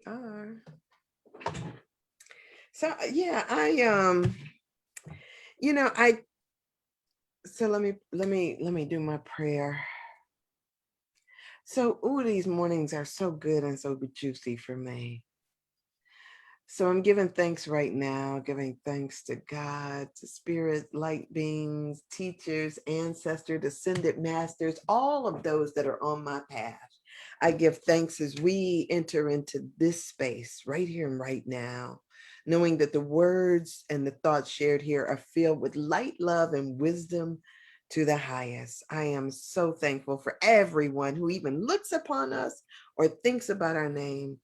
are. So yeah, I so let me do my prayer. So, these mornings are so good and so juicy for me. So I'm giving thanks right now, giving thanks to God, to spirit, light beings, teachers, ancestors, ascended masters, all of those that are on my path. I give thanks as we enter into this space right here and right now, knowing that the words and the thoughts shared here are filled with light, love, and wisdom to the highest. I am so thankful for everyone who even looks upon us or thinks about our name.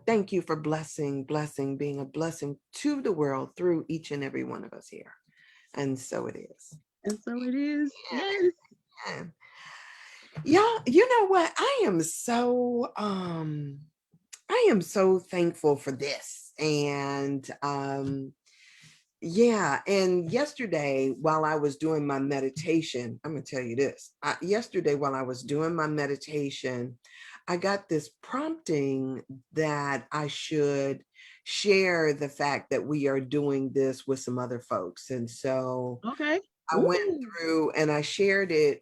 Thank you for being a blessing to the world through each and every one of us here. And so it is. And so it is. Yeah. Yes. Yeah. Yeah, you know what? I am so thankful for this. And yeah, and yesterday while I was doing my meditation, I'm gonna tell you this. Yesterday while I was doing my meditation, I got this prompting that I should share the fact that we are doing this with some other folks. And so Okay. I went Ooh. through and I shared it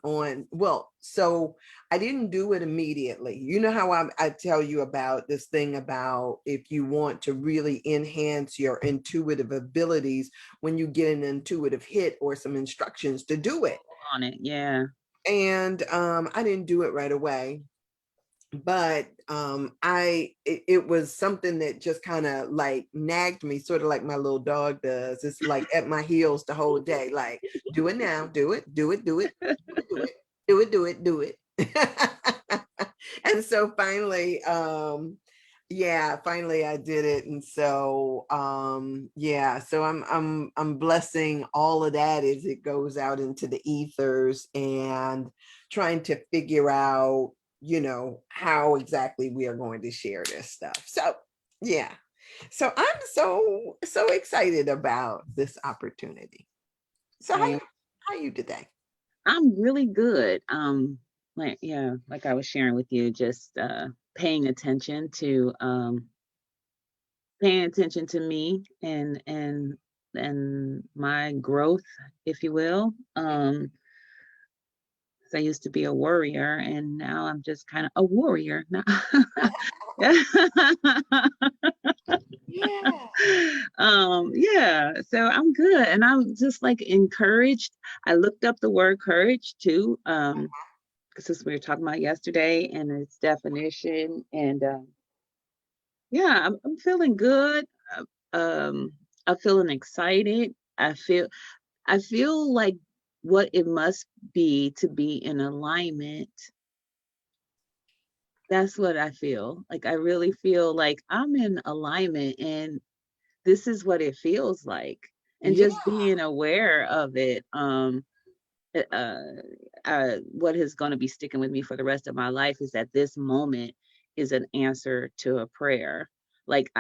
so I didn't do it immediately. You know how I tell you about this thing about if you want to really enhance your intuitive abilities, when you get an intuitive hit or some instructions to do it. On it. Yeah. And I didn't do it right away, but it was something that just kind of like nagged me, sort of like my little dog does. It's like at my heels the whole day, like, do it now, do it, do it, do it, do it, do it, do it, do it, do it. And so finally, finally I did it. And so so I'm blessing all of that as it goes out into the ethers and trying to figure out, how exactly we are going to share this stuff. So yeah, so I'm so excited about this opportunity. So I am. how you today? I'm really good. Like I was sharing with you, just paying attention to me and my growth, if you will. 'Cause I used to be a worrier, and now I'm just kind of a warrior now. Yeah. Yeah, so I'm good, and I'm just like encouraged. I looked up the word courage too, because this we were talking about yesterday and its definition, and yeah, I'm feeling good. I'm feeling excited. I feel like what it must be to be in alignment. That's what I feel. Like I really feel like I'm in alignment, and this is what it feels like. And Yeah. just being aware of it, uh, what is going to be sticking with me for the rest of my life is that this moment is an answer to a prayer. Like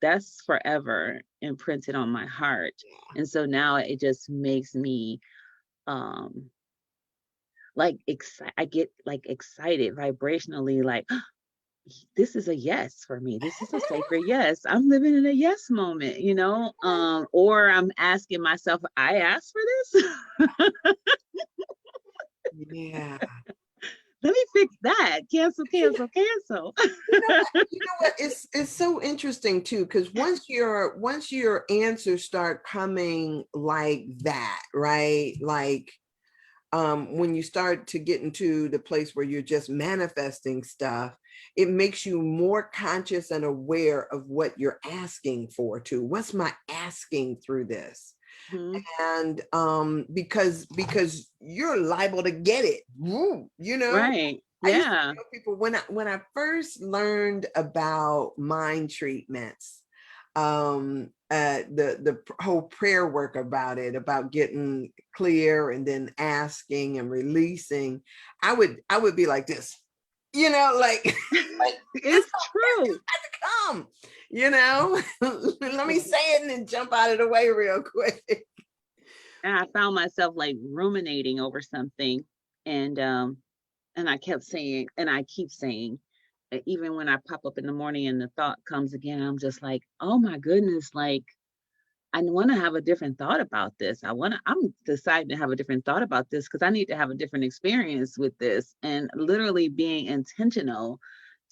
that's forever imprinted on my heart. And so now it just makes me, um, I get like excited vibrationally, like, this is a yes for me. This is a sacred yes. I'm living in a yes moment, or I'm asking myself, I asked for this. Yeah. Let me fix that. Cancel, cancel, cancel. You know what? It's so interesting too, because once your answers start coming like that, right? Like when you start to get into the place where you're just manifesting stuff, it makes you more conscious and aware of what you're asking for too. What's my asking through this? Mhm. And because you're liable to get it. Right. I used to Yeah. tell people when I first learned about mind treatments, the whole prayer work about it, about getting clear and then asking and releasing, I would be like this, like like It's true. come, let me say it and then jump out of the way real quick. And I found myself like ruminating over something, and I kept saying, and I keep saying, even when I pop up in the morning and the thought comes again, I'm just like, oh my goodness, like I want to have a different thought about this. I'm deciding to have a different thought about this because I need to have a different experience with this, and literally being intentional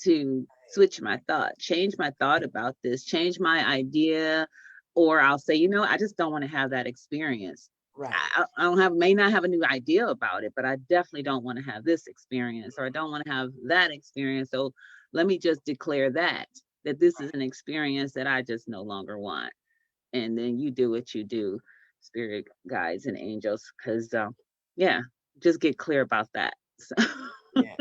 to switch my thought, change my thought about this, change my idea, or I'll say, I just don't want to have that experience. Right. I don't have, may not have a new idea about it, but I definitely don't want to have this experience, or I don't want to have that experience. So let me just declare that this is an experience that I just no longer want. And then you do what you do, spirit guides and angels, because yeah, just get clear about that. So. Yeah.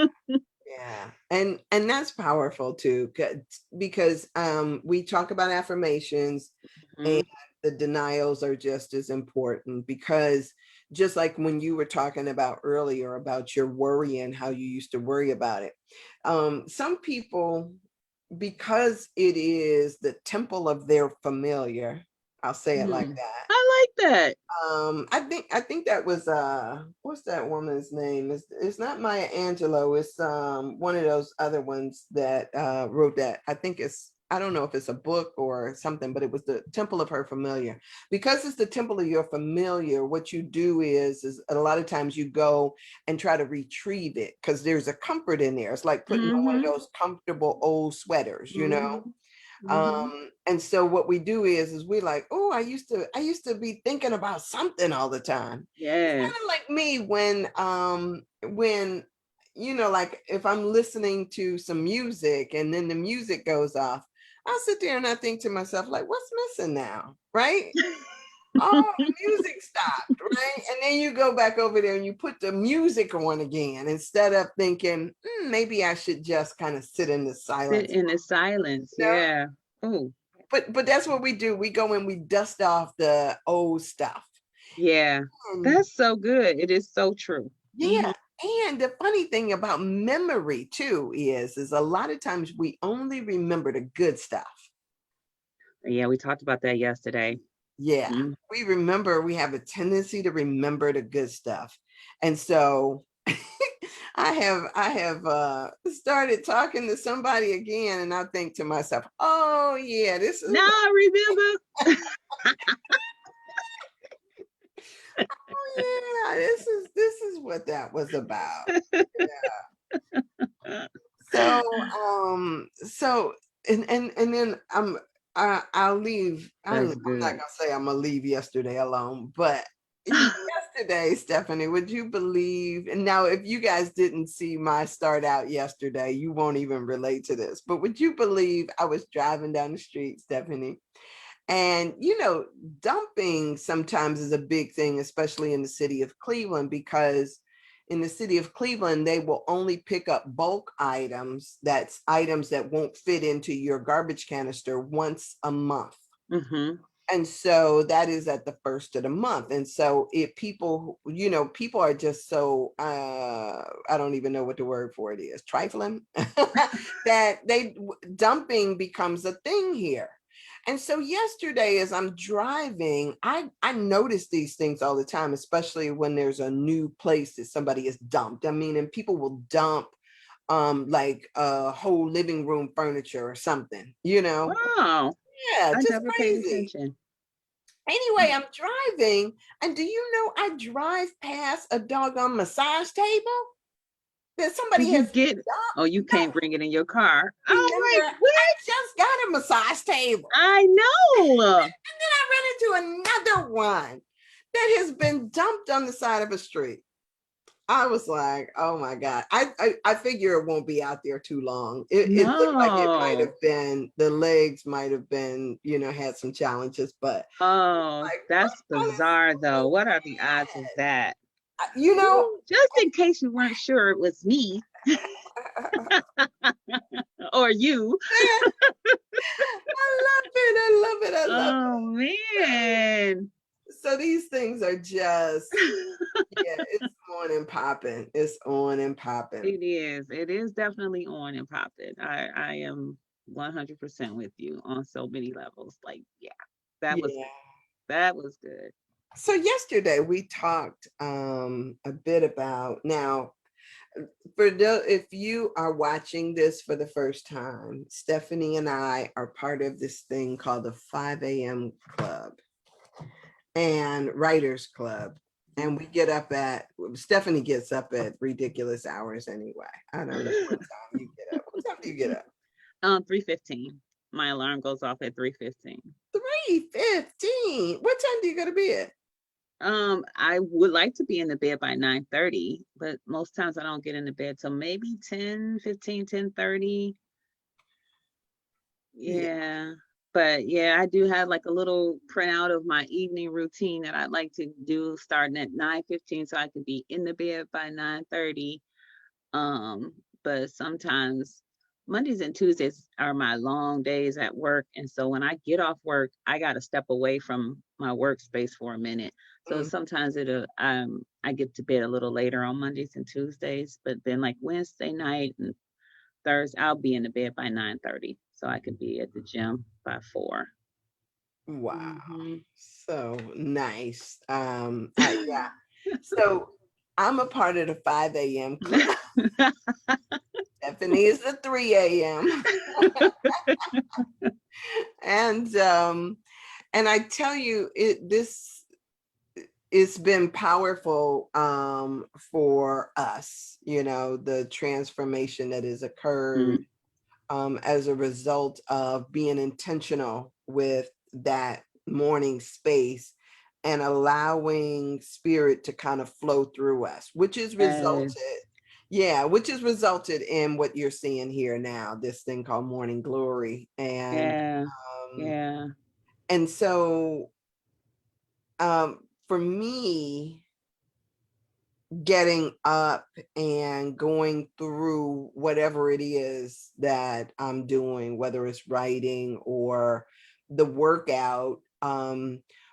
Yeah. And that's powerful too, because we talk about affirmations, and Mhm. the denials are just as important, because just like when you were talking about earlier about your worry and how you used to worry about it, some people, because it is the temple of their familiar, I'll say it like that. I like that. I think that was what's that woman's name? It's not Maya Angelou, it's one of those other ones that wrote that. I don't know if it's a book or something, but it was the temple of her familiar. Because it's the temple of your familiar, what you do is a lot of times you go and try to retrieve it, because there's a comfort in there. It's like putting on one of Mm-hmm. those comfortable old sweaters, you know. Mm-hmm. Mm-hmm. And so what we do is we're like, oh, I used to be thinking about something all the time. It's kind Yes. of like me when like if I'm listening to some music and then the music goes off, I'll sit there and I think to myself, like, what's missing now? Right? Oh, the music stopped, right? And then you go back over there and you put the music on again, instead of thinking, maybe I should just kind of sit in the Sit silence. in the silence. You know? Yeah. Oh, But that's what we do. We go and we dust off the old stuff. yeah. And That's so good. It is so true. yeah, Mm-hmm. and the funny thing about memory too is a lot of times we only remember the good stuff. Yeah, we talked about that yesterday. Yeah, Mm. we have a tendency to remember the good stuff. And so I have started talking to somebody again, and I think to myself, oh yeah, this is Now I remember. oh yeah, this is what that was about. So, so and then I'll leave. I'm That's not good. gonna say I'm gonna leave yesterday alone, but yesterday, Stephanie, would you believe? And now, if you guys didn't see my start out yesterday, you won't even relate to this. But would you believe I was driving down the street, Stephanie? And dumping sometimes is a big thing, especially in the city of Cleveland, because in the city of Cleveland, they will only pick up bulk items. That's items that won't fit into your garbage canister once a month. Mm-hmm. And so that is at the first of the month. And so if people are just so I don't even know what the word for it is, trifling, that dumping becomes a thing here. And so yesterday, as I'm driving, I notice these things all the time, especially when there's a new place that somebody has dumped. I mean, and people will dump like a whole living room furniture or something, Wow. yeah, I just never paid crazy. attention. Anyway, I'm driving, and do you know I drive past a doggone massage table that somebody Did you has get? Oh, you no, can't bring it in your car. I'm remember, like, I what? just got a massage table. I know. And then I ran into another one that has been dumped on the side of a street. I was like, oh my God. I figure it won't be out there too long. It looked like it might No. have been, the legs might have been, had some challenges, but Oh, like, that's what is bizarre though. going What are the odds of that? on? You know, Ooh, just in case you weren't sure it was me or you. I love it. I love it. I love Oh man. it. So these things are just, yeah, it's on and popping. It's on and popping. It is. It is definitely on and popping. I am 100% with you on so many levels. Like, yeah, that was Yeah. good. That was good. So yesterday we talked a bit about now. if you are watching this for the first time, Stephanie and I are part of this thing called the 5 a.m. Club and Writers Club. And we get up at, Stephanie gets up at ridiculous hours anyway. I don't know what time you get up. What time do you get up? 3:15. My alarm goes off at 3:15. 3:15. What time do you go to bed? I would like to be in the bed by 9:30, but most times I don't get into bed till maybe 10:15, 10:30. Yeah. But yeah, I do have like a little printout of my evening routine that I'd like to do starting at 9:15 so I can be in the bed by 9:30. But sometimes Mondays and Tuesdays are my long days at work. And so when I get off work, I got to step away from my workspace for a minute. So Mm. sometimes I get to bed a little later on Mondays and Tuesdays, but then like Wednesday night and Thursday, I'll be in the bed by 9:30 so I could be at the gym by 4. Wow. Mm-hmm. So nice. Yeah. So I'm a part of the 5 a.m. club. Stephanie is the 3 a.m. And I tell you, it's been powerful for us, the transformation that has occurred as a result of being intentional with that morning space and allowing spirit to kind of flow through us, which has resulted, which has resulted in what you're seeing here now, this thing called morning glory. Yeah. And so for me, getting up and going through whatever it is that I'm doing, whether it's writing or the workout,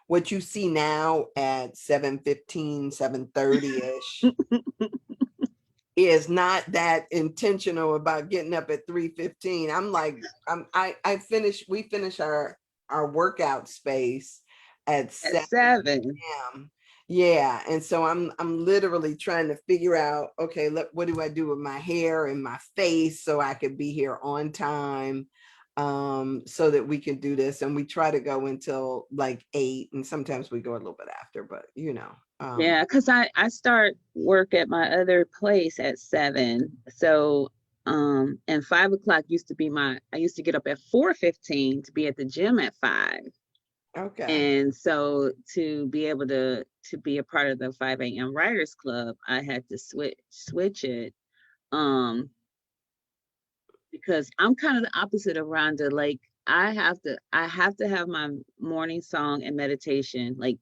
what you see now at 7:15, 7:30-ish is not that intentional about getting up at 3:15. I'm like, we finish our workout space at 7 p.m. Yeah. And so I'm literally trying to figure out, okay, look, what do I do with my hair and my face so I could be here on time, so that we can do this. And we try to go until like 8, and sometimes we go a little bit after, but Yeah, because I start work at my other place at 7. So and 5 o'clock used to be I used to get up at 4:15 to be at the gym at 5. Okay. And so to be able to be a part of the 5 a.m. Writers Club, I had to switch it. Because I'm kind of the opposite of Rhonda. Like I have to have my morning song and meditation. Like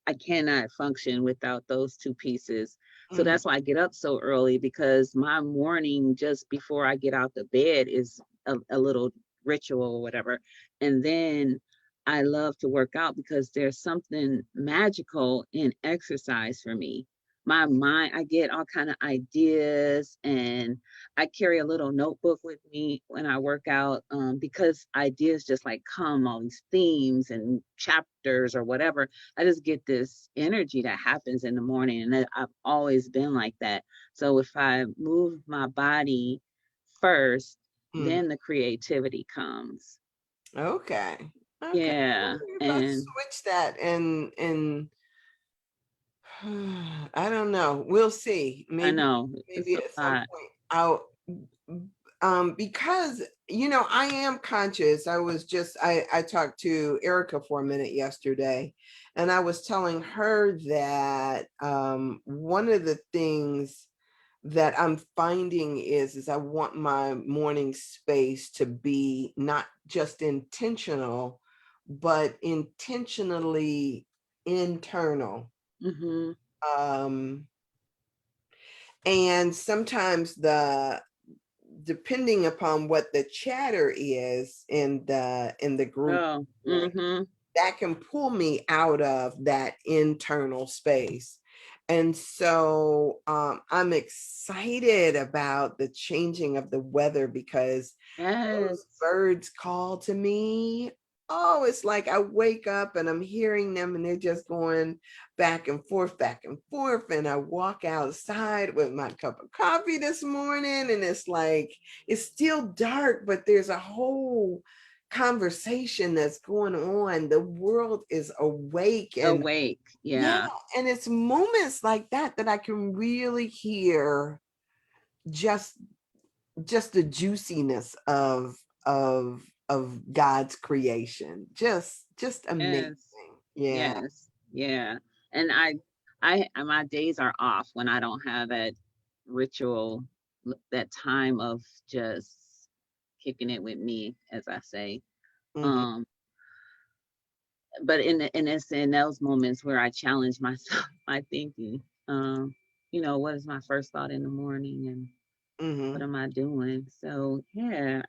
I cannot function without those two pieces. So Mhm. that's why I get up so early, because my morning just before I get out the bed is a little ritual or whatever. And then I love to work out because there's something magical in exercise for me. My mind, I get all kind of ideas, and I carry a little notebook with me when I work out, because ideas just like come, all these themes and chapters or whatever. I just get this energy that happens in the morning, and I've always been like that. So if I move my body first, Mm. then the creativity comes. Okay. Okay. Yeah, Wonder if I and switch that and I don't know. We'll see. I Maybe know it's a at some lot. point I'll because I am conscious. I talked to Erica for a minute yesterday, and I was telling her that one of the things that I'm finding is I want my morning space to be not just intentional, but intentionally internal. Hmm. Um, and sometimes depending upon what the chatter is in the group, Oh, that can pull me out of that internal space. And so I'm excited about the changing of the weather because those yes. birds call to me oh, it's like I wake up and I'm hearing them and they're just going back and forth, back and forth. And I walk outside with my cup of coffee this morning and it's like, it's still dark, but there's a whole conversation that's going on. The world is awake and Awake. yeah, Yeah. and it's moments like that that I can really hear just the juiciness of God's creation. Just amazing. Yes. Yeah. Yes. Yeah. And my days are off when I don't have that ritual, that time of just kicking it with me, as I say. Hmm. Um, but it's in those moments where I challenge myself, my thinking. What is my first thought in the morning, and what Hmm. am I doing? So yeah,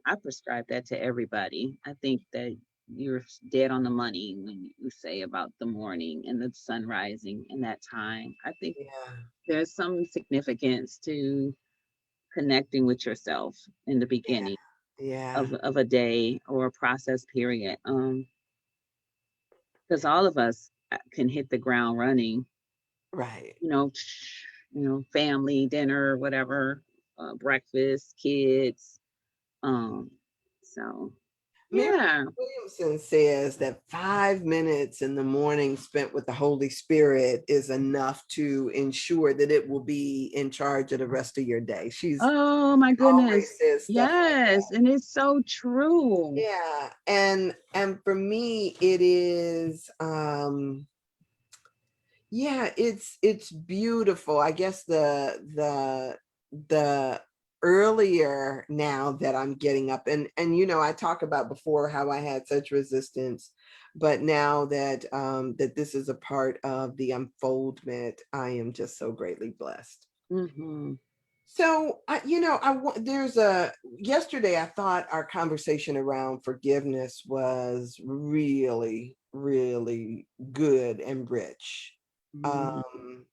I prescribe that to everybody. I think that you're dead on the money when you say about the morning and the sun rising in that time. I think Yeah. there's some significance to connecting with yourself in the beginning Yeah. of a day or a process period. Because all of us can hit the ground running, Right. you know, family, dinner, whatever, breakfast, kids. Um, so Mary yeah. Williamson says that 5 minutes in the morning spent with the Holy Spirit is enough to ensure that it will be in charge of the rest of your day. She's Oh my always goodness. says stuff like that. Yes, and it's so true. Yeah. And for me, it is yeah, it's beautiful. I guess the earlier now that I'm getting up and I talk about before how I had such resistance, but now that that this is a part of the unfoldment, I am just so greatly blessed. Hmm. So there's a yesterday I thought our conversation around forgiveness was really, really good and rich. Hmm. Um,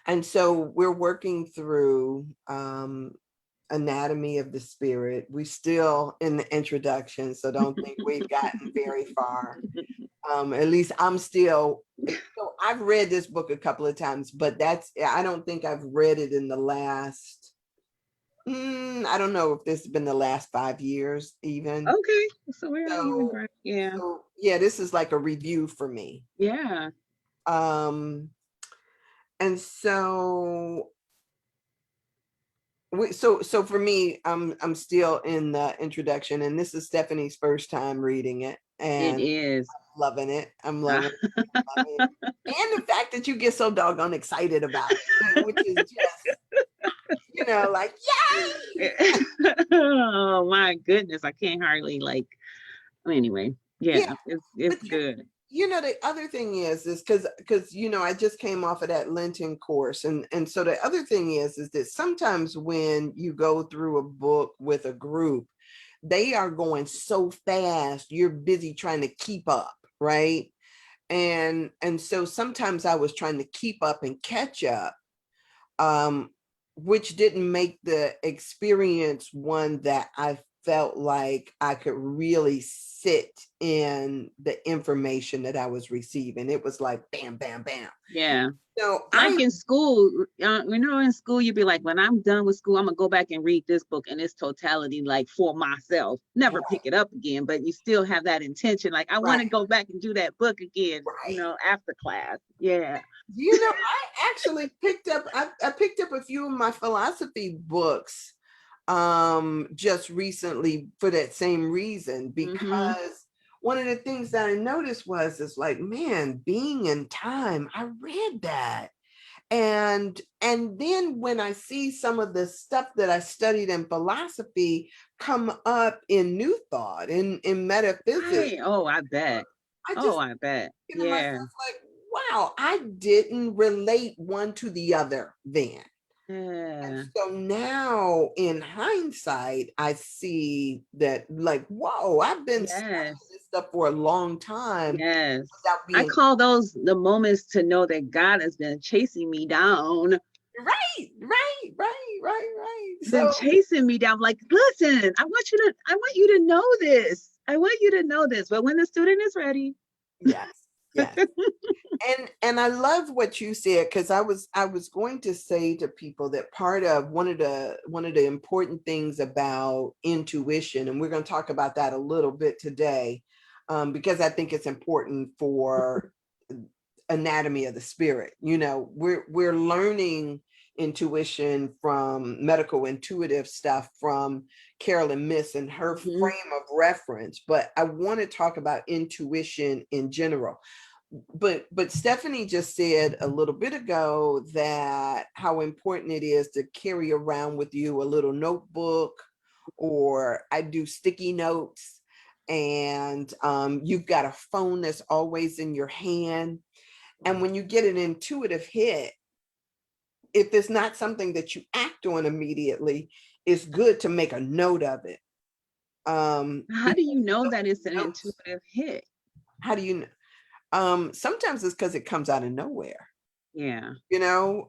and so we're working through Anatomy of the Spirit. We still in the introduction, so don't think we've gotten very far. At least I'm still. So I've read this book a couple of times, but I don't think I've read it in the last. I don't know if this has been the last 5 years even. Okay, so we're not even So, great. Yeah, so yeah, this is like a review for me. yeah, Um, and so so for me, I'm still in the introduction, and this is Stephanie's first time reading it, it and is. loving it. I'm loving it. Loving it. And the fact that you get so doggone excited about it, which is just, like, yay! Oh my goodness, I can't hardly like. Anyway, Yeah, yeah, it's but good. the other thing is because I just came off of that Lenten course, and so the other thing is that sometimes when you go through a book with a group, they are going so fast, you're busy trying to keep up, right? And so sometimes I was trying to keep up and catch up, um, which didn't make the experience one that I felt like I could really sit in the information that I was receiving. It was like bam, bam, bam. Yeah. So Like in school, in school, you'd be like, when I'm done with school, I'm gonna go back and read this book in its totality, like for myself. Never right, pick it up again, but you still have that intention. Like, I want right, to go back and do that book again, right. after class. Yeah. I actually I picked up a few of my philosophy books just recently for that same reason, Mm-hmm. because one of the things that I noticed is like, man, being in time, I read that. And then when I see some of the stuff that I studied in philosophy come up in New Thought, in metaphysics, Right. Oh, I bet. I Oh, just I bet. to myself Yeah. like, wow, I didn't relate one to the other then. And Yeah. so now in hindsight, I see that like, whoa, I've been studying Yes. this stuff for a long time Yes. without I being call those the moments to know that God has been chasing me down Right. Been So chasing me down, like, listen, I want you to know this. I want you to know this. But when the student is ready. yes. And I love what you said, because I was going to say to people that part of one of the important things about intuition, and we're going to talk about that a little bit today, because I think it's important for anatomy of the spirit. We're learning intuition from medical intuitive stuff from Caroline Myss and her frame of reference, but I want to talk about intuition in general. But Stephanie just said a little bit ago that how important it is to carry around with you a little notebook, or I do sticky notes, and you've got a phone that's always in your hand. And when you get an intuitive hit, if it's not something that you act on immediately, it's good to make a note of it. How do you know Those that it's an notes, intuitive hit? how do you know? Sometimes it's because it comes out of nowhere. Yeah. You know,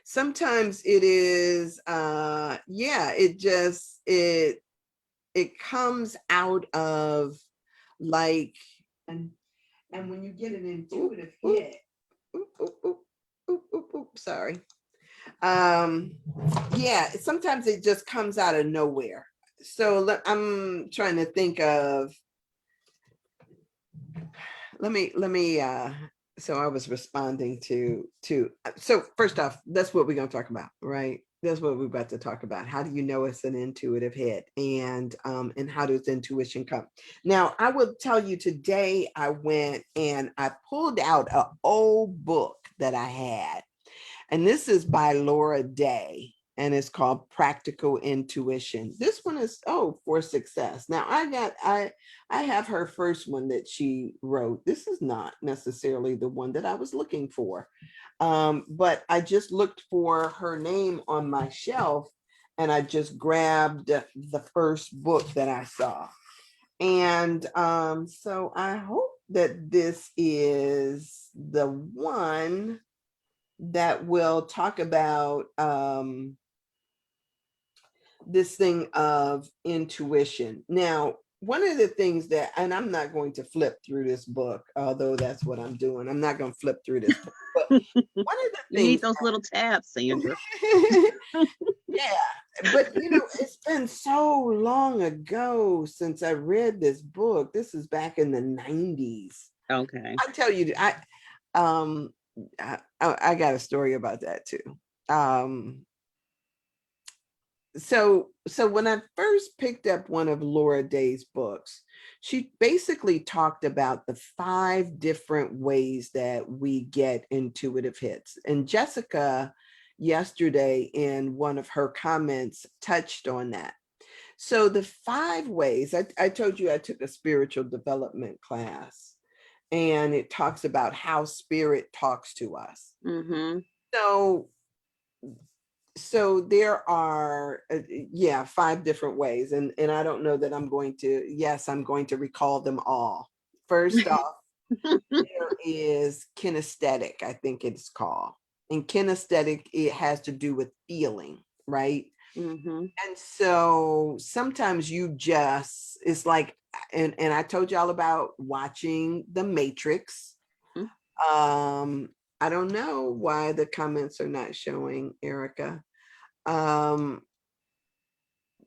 sometimes it is, yeah, it comes out of, like, and when you get an intuitive hit, sorry. Yeah, sometimes it just comes out of nowhere. So I'm trying to think of, let me so I was responding to so first off, that's what we're going to talk about, right? That's what we're about to talk about. How do you know it's an intuitive hit, and how does intuition come? Now, I will tell you, today I went and I pulled out an old book that I had, and this is by Laura Day, and it's called Practical Intuition. This one is, for success. Now, I have her first one that she wrote. This is not necessarily the one that I was looking for. But I just looked for her name on my shelf, and I just grabbed the first book that I saw. And so I hope that this is the one that will talk about this thing of intuition. Now, one of the things that, and I'm not going to flip through this book, although that's what I'm doing. I'm not going to flip through this book. But one of the You need things, those little tabs, Sandra. yeah, but it's been so long ago since I read this book. This is back in the 90s. Okay. I tell you, um I got a story about that too. Um, so when I first picked up one of Laura Day's books, she basically talked about the 5 different ways that we get intuitive hits. And Jessica yesterday in one of her comments touched on that. So the 5 ways, I told you I took a spiritual development class, and it talks about how spirit talks to us. Mm-hmm. So there are, 5 different ways, and I don't know that I'm going to recall them all. First off, there is kinesthetic, I think it's called. And kinesthetic, it has to do with feeling, right? Mm-hmm. And so sometimes it's like, and I told y'all about watching The Matrix. um I don't know why the comments are not showing, Erica. um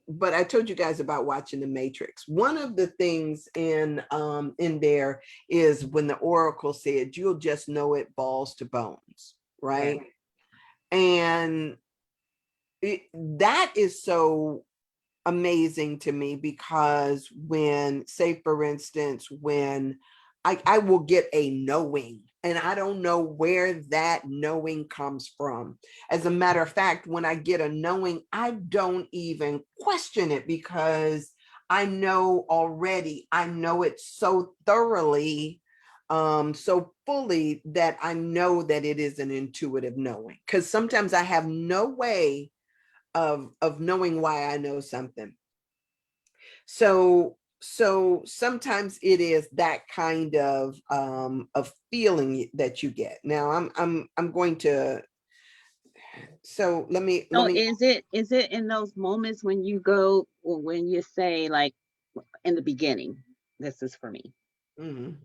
but I told you guys about watching The Matrix. One of the things in there is when the Oracle said, "You'll just know it balls to bones," Yeah. right? And that is so amazing to me, because when, say for instance, when I will get a knowing, and I don't know where that knowing comes from. As a matter of fact, when I get a knowing, I don't even question it, because I know already, I know it so thoroughly, so fully, that I know that it is an intuitive knowing. Because sometimes I have no way of knowing why I know something. So so sometimes it is that kind of feeling that you get. Now I'm going to, so let me So is it in those moments when you go, or when you say like in the beginning, this is for me? Mhm.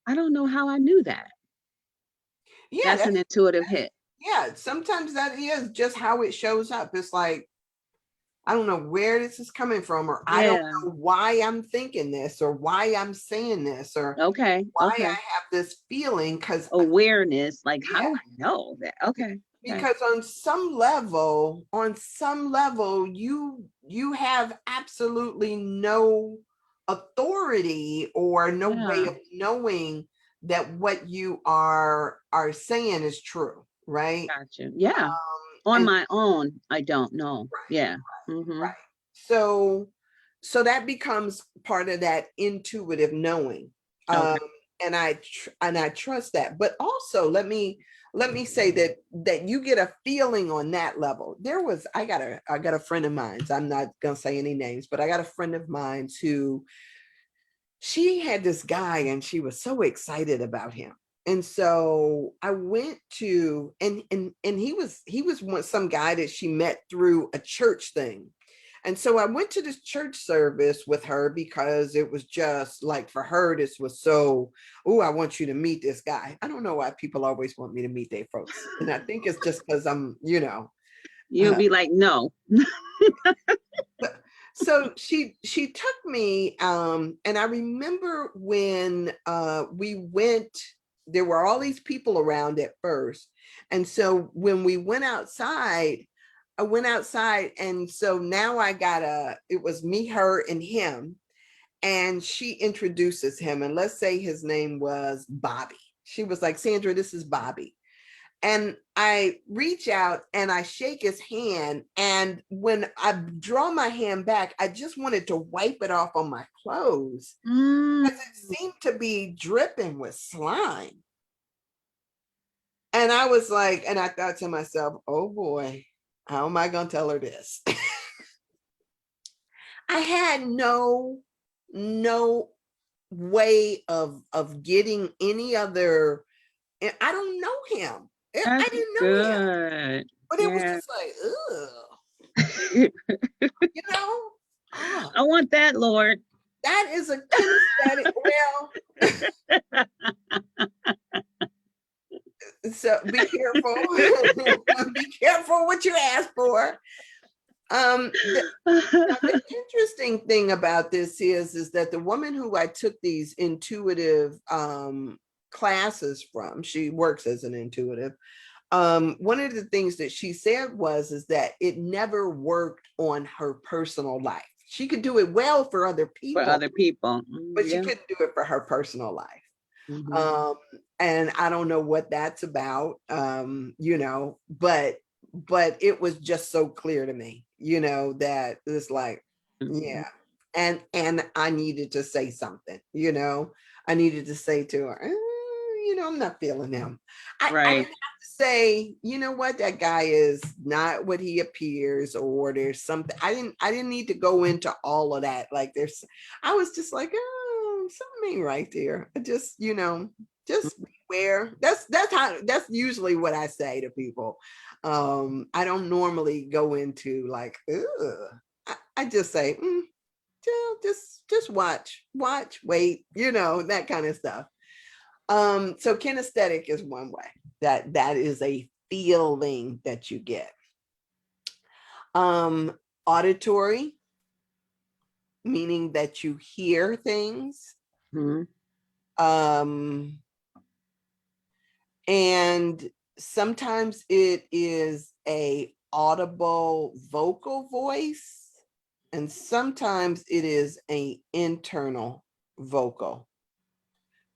I don't know how I knew that. Yeah, That's an intuitive hit. yeah, sometimes that is just how it shows up. It's like, I don't know where this is coming from, or I don't Yeah. know why I'm thinking this, or why I'm saying this, or Okay. why I Okay. have this feeling. Because Awareness. Like, how yeah, do I know that? Okay. Okay. because on some level, you have absolutely no authority or no way Yeah. of knowing that what you are saying is true, right? Got you. Yeah. On And my own, I don't know. right, Yeah. Mm-hmm. right. So so that becomes part of that intuitive knowing. um Okay. and I trust that. But also, let me say that you get a feeling on that level. There was, I got a friend of mine, I'm not gonna say any names, but I got a friend of mine who, she had this guy and she was so excited about him. And so I went to, and he was some guy that she met through a church thing. And so I went to this church service with her because it was just like, for her, this was so, oh, I want you to meet this guy. I don't know why people always want me to meet their folks. And I think it's just because You'll be like, no. so she took me, and I remember when we went, there were all these people around at first. And so when we went outside, I went outside, and so now it was me, her, and him. And she introduces him, and let's say his name was Bobby. She was like, Sandra, this is Bobby. And I reach out and I shake his hand. And when I draw my hand back, I just wanted to wipe it off on my clothes Mm. because it seemed to be dripping with slime. And I was like, and I thought to myself, oh boy, how am I going to tell her this? I had no way of getting any other. I don't know him. I That's didn't know him, good. but it was Yeah. just like, you know, oh, I want that, Lord. that is a kinesthetic. Well, so be careful. Be careful what you ask for. Now the interesting thing about this is that the woman who I took these intuitive classes from, she works as an intuitive. One of the things that she said is that it never worked on her personal life. She could do it well for other For people, other people. but she Yeah. couldn't do it for her personal life. Mm-hmm. um and I don't know what that's about, but it was just so clear to me, that it's like, Mm-hmm. yeah. And I needed to say something, I needed to say to her, I'm not feeling him. I Right. didn't have to say, you know what, that guy is not what he appears, or there's something. I didn't need to go into all of that. Like, I was just like, oh, something ain't right there. Just beware. That's usually what I say to people. I don't normally go into like, ugh. I just say, just watch, wait, that kind of stuff. So kinesthetic is one way that is a feeling that you get. Auditory, meaning that you hear things. Mm-hmm. Um, and sometimes it is a audible vocal voice, and sometimes it is a internal vocal.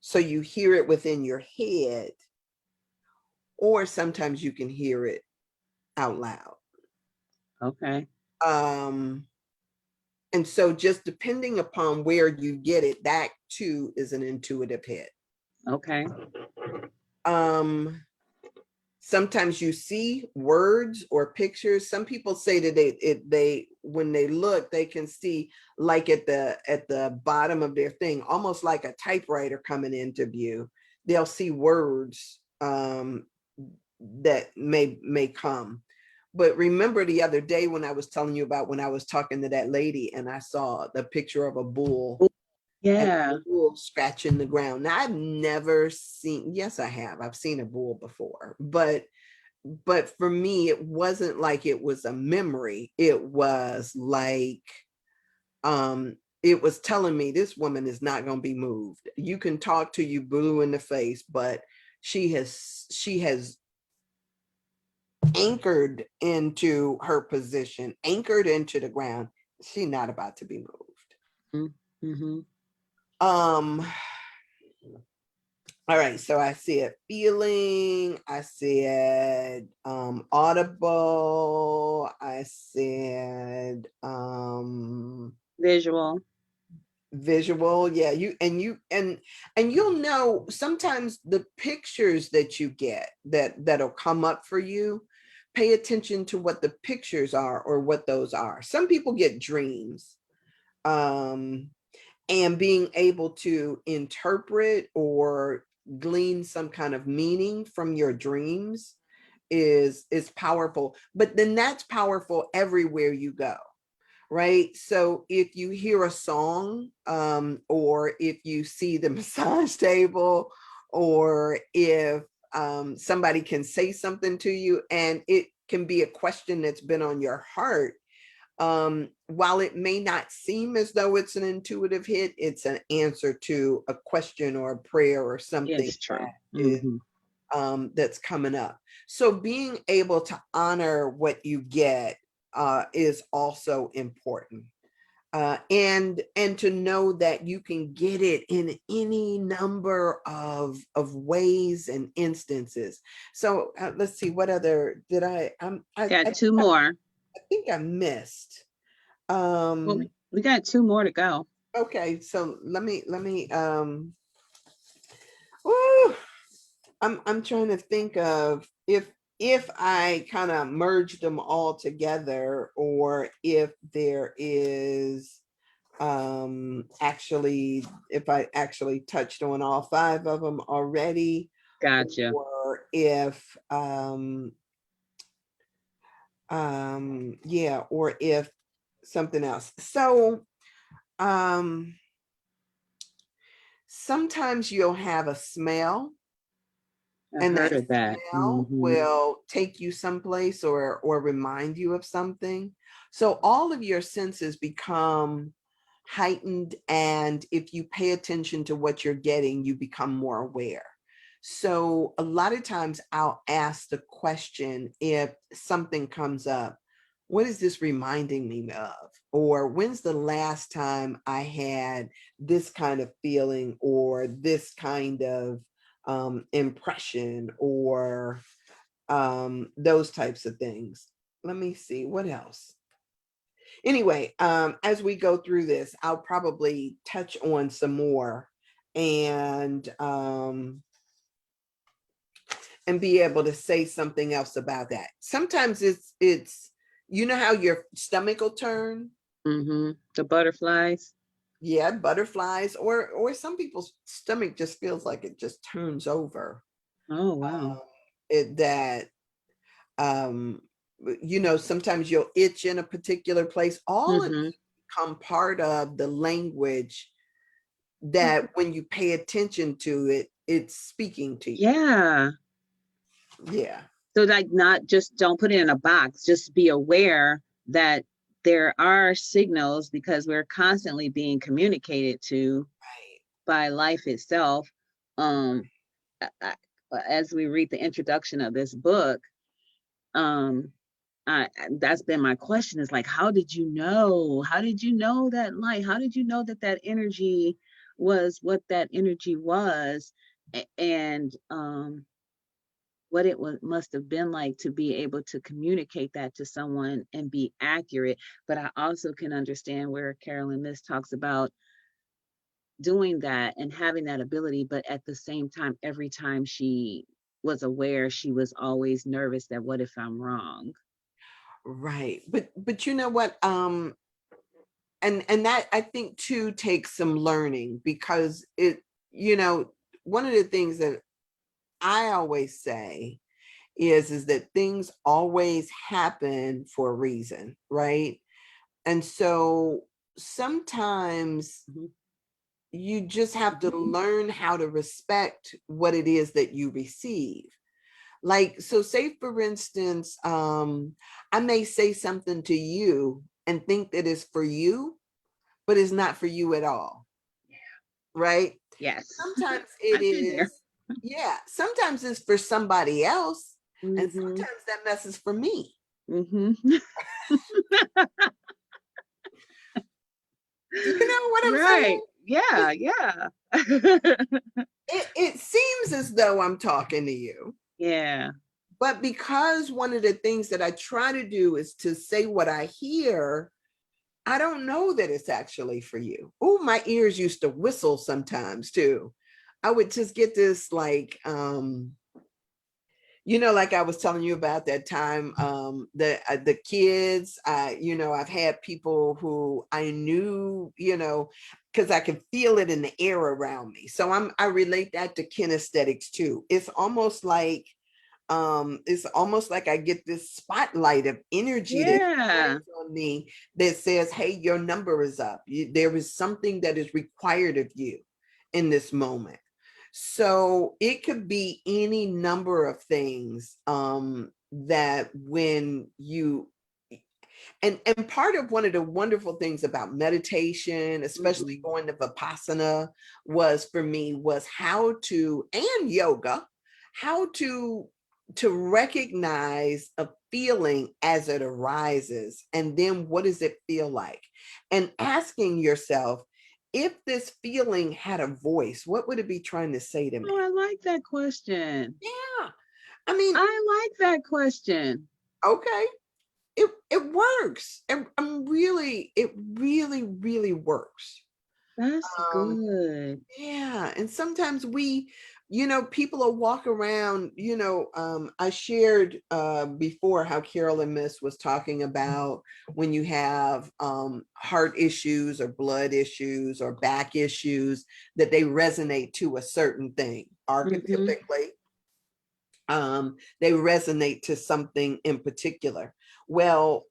So you hear it within your head, or sometimes you can hear it out loud. Okay. Um, and so just depending upon where you get it, that too is an intuitive hit. Okay. Um, sometimes you see words or pictures. Some people say that they when they look, they can see like at the bottom of their thing, almost like a typewriter coming into view. They'll see words that may come. But remember the other day when I was telling you about when I was talking to that lady and I saw the picture of a bull and Yeah. the bull scratching the ground. Now I've never seen, yes, I have. I've seen a bull before, but for me, it wasn't like it was a memory. It was like it was telling me this woman is not going to be moved. You can talk to you blue in the face, but she has anchored into her position, anchored into the ground. She's not about to be moved. Mm-hmm. Um, all right, so I said feeling, I said audible, I said Visual. visual. Yeah, and you'll know sometimes the pictures that you get that'll come up for you, pay attention to what the pictures are or what those are. Some people get dreams. And being able to interpret or glean some kind of meaning from your dreams is powerful. But then that's powerful everywhere you go, right? So if you hear a song, or if you see the massage table, or if somebody can say something to you and it can be a question that's been on your heart, while it may not seem as though it's an intuitive hit, it's an answer to a question or a prayer or something It's true. that is that's coming up. So being able to honor what you get is also important. And to know that you can get it in any number of ways and instances. So let's see, what other did Got two more. I think I missed. Well, we got two more to go. Okay, so let me woo, I'm trying to think of if I kind of merged them all together, or if there is actually, if I actually touched on all five of them already, Gotcha. or if yeah, or if something else. So sometimes you'll have a smell, I've and heard that of that. smell will take you someplace or remind you of something. So all of your senses become heightened, and if you pay attention to what you're getting, you become more aware. So a lot of times I'll ask the question, if something comes up, what is this reminding me of? Or when's the last time I had this kind of feeling or this kind of impression, or those types of things. Let me see what else. Anyway, as we go through this, I'll probably touch on some more, and be able to say something else about that. Sometimes it's you know how your stomach will turn. The butterflies. Yeah, butterflies, or some people's stomach just feels like it just turns over. Oh, wow. It that sometimes you'll itch in a particular place. All of Mm-hmm. it become part of the language that when you pay attention to it, it's speaking to you. Yeah. Yeah. So, like, not just don't put it in a box, just be aware that there are signals because we're constantly being communicated to Right. by life itself. Um, as we read the introduction of this book, um, that's been my question, is like, how did you know? How did you know that light? How did you know that that energy was what that energy was? And what it was must have been like to be able to communicate that to someone and be accurate. But I also can understand where Caroline Myss talks about doing that and having that ability, but at the same time, every time she was aware, she was always nervous that what if I'm wrong? Right. But you know what? And that I think too takes some learning, because it, you know, one of the things that I always say is that things always happen for a reason, right? And so sometimes Mhm. you just have to learn how to respect what it is that you receive. Like, so say for instance, I may say something to you and think that it's for you, but it's not for you at all, right? Yes. Sometimes it I've been there. is, yeah, sometimes it's for somebody else, and Mm-hmm. sometimes that mess is for me. Mm-hmm. Do you know what I'm Right. saying? Yeah, yeah. It seems as though I'm talking to you, Yeah. but because one of the things that I try to do is to say what I hear, I don't know that it's actually for you. Oh, my ears used to whistle sometimes too. I would just get this like, you know, like I was telling you about that time, the kids, you know, I've had people who I knew, you know, because I could feel it in the air around me. So I relate that to kinesthetics too. It's almost like I get this spotlight of energy that Yeah. shines on me that says, hey, your number is up. There is something that is required of you in this moment. So it could be any number of things, that when you, and part of one of the wonderful things about meditation, especially Mm-hmm. going to Vipassana, was for me was how to, and yoga, how to recognize a feeling as it arises, and then what does it feel like, and asking yourself, if this feeling had a voice, what would it be trying to say to Oh, me? I like that question. Yeah, I mean, I like that question. okay, it works. It really really works. That's Um, good. yeah, and sometimes we, you know, people will walk around, you know, I shared before how Caroline Myss was talking about when you have heart issues or blood issues or back issues, that they resonate to a certain thing Mm-hmm. archetypically. They resonate to something in particular. Well,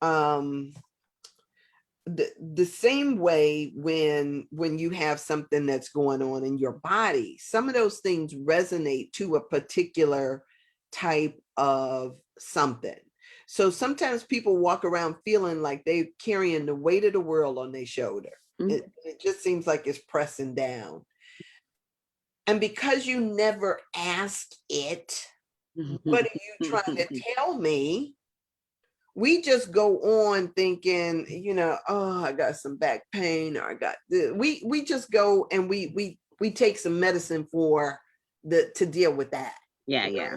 the same way when you have something that's going on in your body, some of those things resonate to a particular type of something. So sometimes people walk around feeling like they're carrying the weight of the world on their shoulder. It just seems like it's pressing down. And because you never asked it, what are you trying to tell me? We just go on thinking, you know, oh, I got some back pain, or I got this. We just go and we take some medicine for the to deal with that. Yeah, yeah.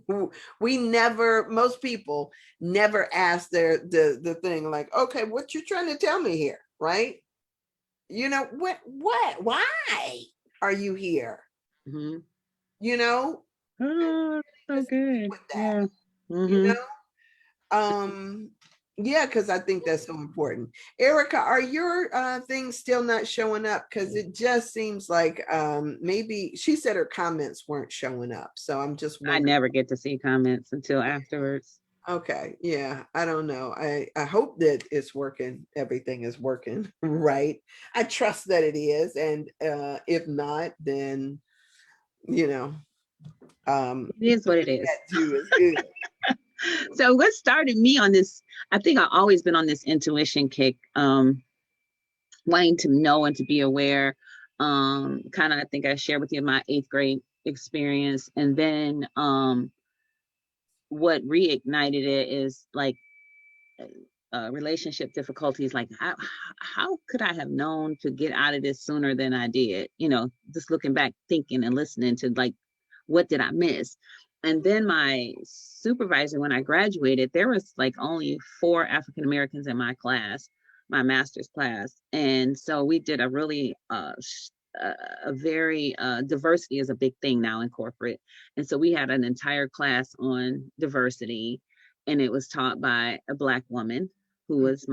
Right? We never, most people never ask the thing like, okay, what you trying to tell me here, right? You know, why are you here? Mm-hmm. You know, Oh, so just sit good. with that, Yeah. you Mm-hmm. know. Yeah, because I think that's so important. Erica, are your things still not showing up? Because it just seems like maybe she said her comments weren't showing up. So I'm just I wondering. never get to see comments until afterwards. Okay, yeah, I don't know. I hope that it's working. Everything is working right. I trust that it is, and if not, then you know, It is what it is. that too is good. So what started me on this, I think I've always been on this intuition kick, wanting to know and to be aware. Kind of, I think I shared with you my eighth grade experience. And then what reignited it is like relationship difficulties. Like, how could I have known to get out of this sooner than I did? You know, just looking back, thinking and listening to like, what did I miss? And then my supervisor, when I graduated, there was like only 4 African Americans in my class, my master's class. And so we did a really a very diversity is a big thing now in corporate, and so we had an entire class on diversity, and it was taught by a Black woman who was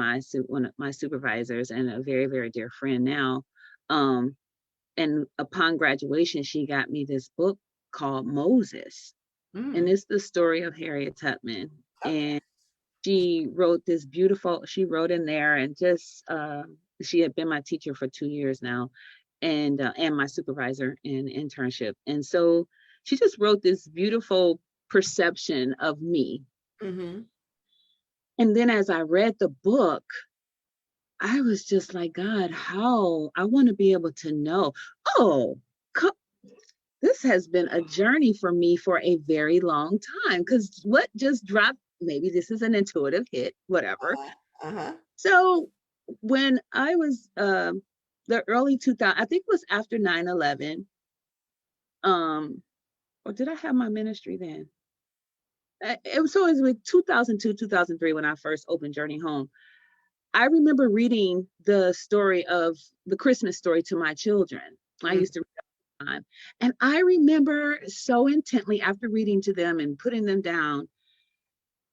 one of my supervisors and a very, very dear friend now. Um, and upon graduation, she got me this book called Moses, and Mm. it's the story of Harriet Tubman. Okay. And she wrote in there, and just she had been my teacher for 2 years now, and my supervisor in internship. And so she just wrote this beautiful perception of me. Mm-hmm. And then as I read the book, I was just like, God, how I want to be able to know, oh, this has been a journey for me for a very long time. Because what just dropped, maybe this is an intuitive hit, whatever. Uh-huh. So when I was the early 2000, I think it was after 9/11, or did I have my ministry then? It was like 2002, 2003 when I first opened Journey Home. I remember reading the story of the Christmas story to my children. I Mm. used to read all the time. And I remember so intently after reading to them and putting them down,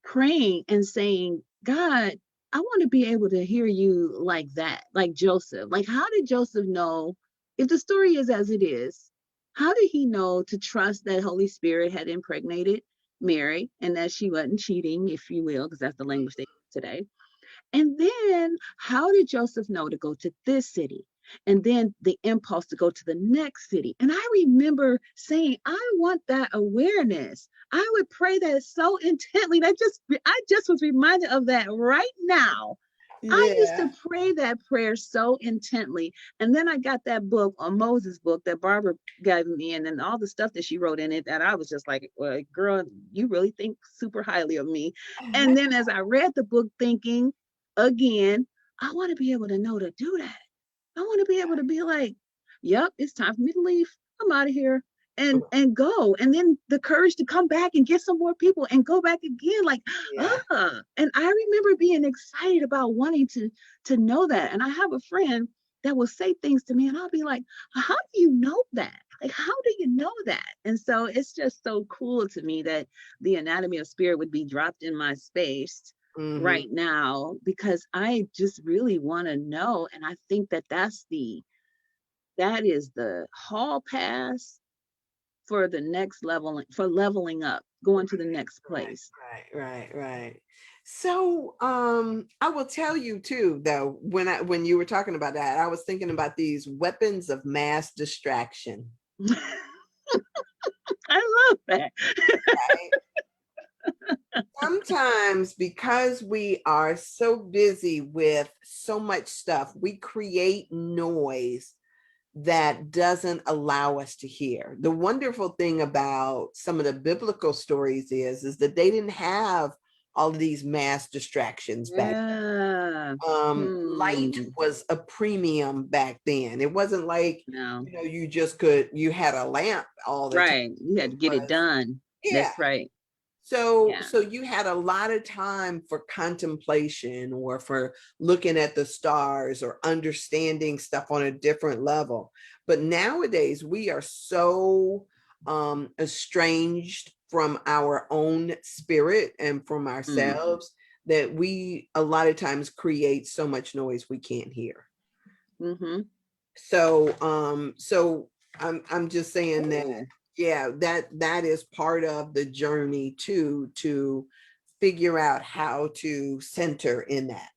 praying and saying, God, I want to be able to hear you like that, like Joseph. Like, how did Joseph know if the story is as it is? How did he know to trust that Holy Spirit had impregnated Mary and that she wasn't cheating, if you will, because that's the language they use today? And then how did Joseph know to go to this city? And then the impulse to go to the next city. And I remember saying, I want that awareness. I would pray that so intently. I just was reminded of that right now. I used to Yeah. pray that prayer so intently. And then I got that book, a Moses book that Barbara gave me, and then all the stuff that she wrote in it that I was just like, well, girl, you really think super highly of me. And then as I read the book, thinking again, I want to be able to know to do that. I want to be able to be like, yep, it's time for me to leave. I'm out of here and go. And then the courage to come back and get some more people and go back again. Like, Yeah. and I remember being excited about wanting to know that. And I have a friend that will say things to me, and I'll be like, how do you know that? Like, how do you know that? And so it's just so cool to me that the anatomy of spirit would be dropped in my space Mm-hmm. right now, because I just really want to know. And I think that that is the hall pass for the next level, for leveling up, going to the next place. Right. So, I will tell you too, though, when you were talking about that, I was thinking about these weapons of mass distraction. I love that. Right? Sometimes because we are so busy with so much stuff, we create noise that doesn't allow us to hear. The wonderful thing about some of the biblical stories is that they didn't have all of these mass distractions back. Yeah. Light Hmm. was a premium back then. It wasn't like, No. you had a lamp all the time. Right. You had It to get it was, done. yeah. That's right. So, Yeah. so you had a lot of time for contemplation or for looking at the stars or understanding stuff on a different level. But nowadays we are so estranged from our own spirit and from Mm. ourselves that we a lot of times create so much noise we can't hear. Mm-hmm. So I'm just saying that, Ooh. yeah, that is part of the journey too, to figure out how to center in that.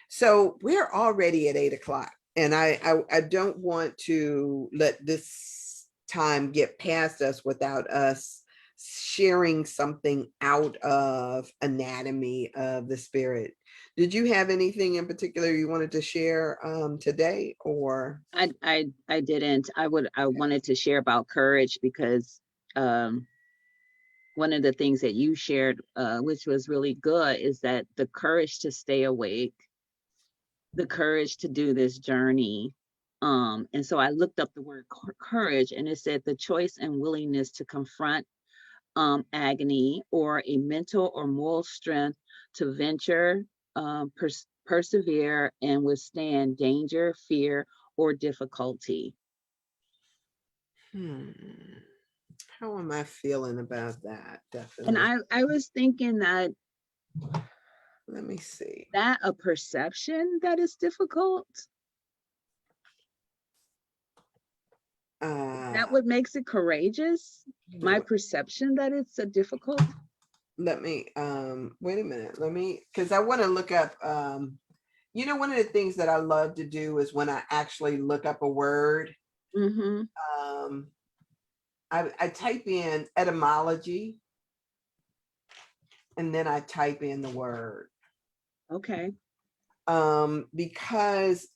So we're already at 8 o'clock, and I don't want to let this time get past us without us sharing something out of anatomy of the spirit. Did you have anything in particular you wanted to share today, or? I didn't. I wanted to share about courage because um one of the things that you shared, which was really good, is that the courage to stay awake, the courage to do this journey. And so I looked up the word courage, and it said the choice and willingness to confront agony, or a mental or moral strength to venture, persevere, and withstand danger, fear, or difficulty. How am I feeling about that And definition? I was thinking that Let me see. a perception that is difficult. Is that what makes it courageous? You know My what? perception that it's a difficult. Let me wait a minute. Let me, because I want to look up one of the things that I love to do is when I actually look up a word, Mm-hmm. um I type in etymology and then I type in the word. Okay. Because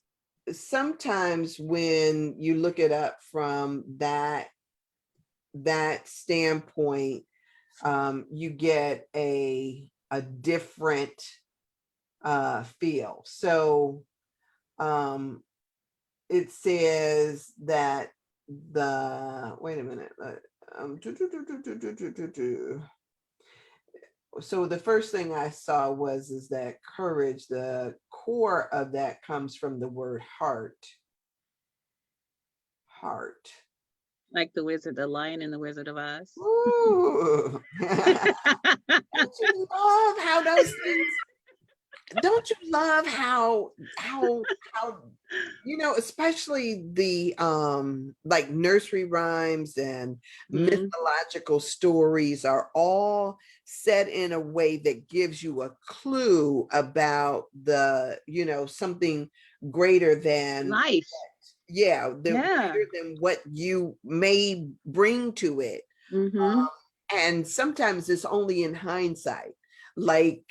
sometimes when you look it up from that standpoint, you get a different feel. So it says that wait a minute. So the first thing I saw is that courage, the core of that comes from the word heart. Heart. Like the Lion and the Wizard of Oz. Ooh. Don't you love how those things, don't you love how especially the like nursery rhymes and Mm-hmm. mythological stories are all set in a way that gives you a clue about something greater than, Life. Yeah. greater than what you may bring to it. Mm-hmm. And sometimes it's only in hindsight. Like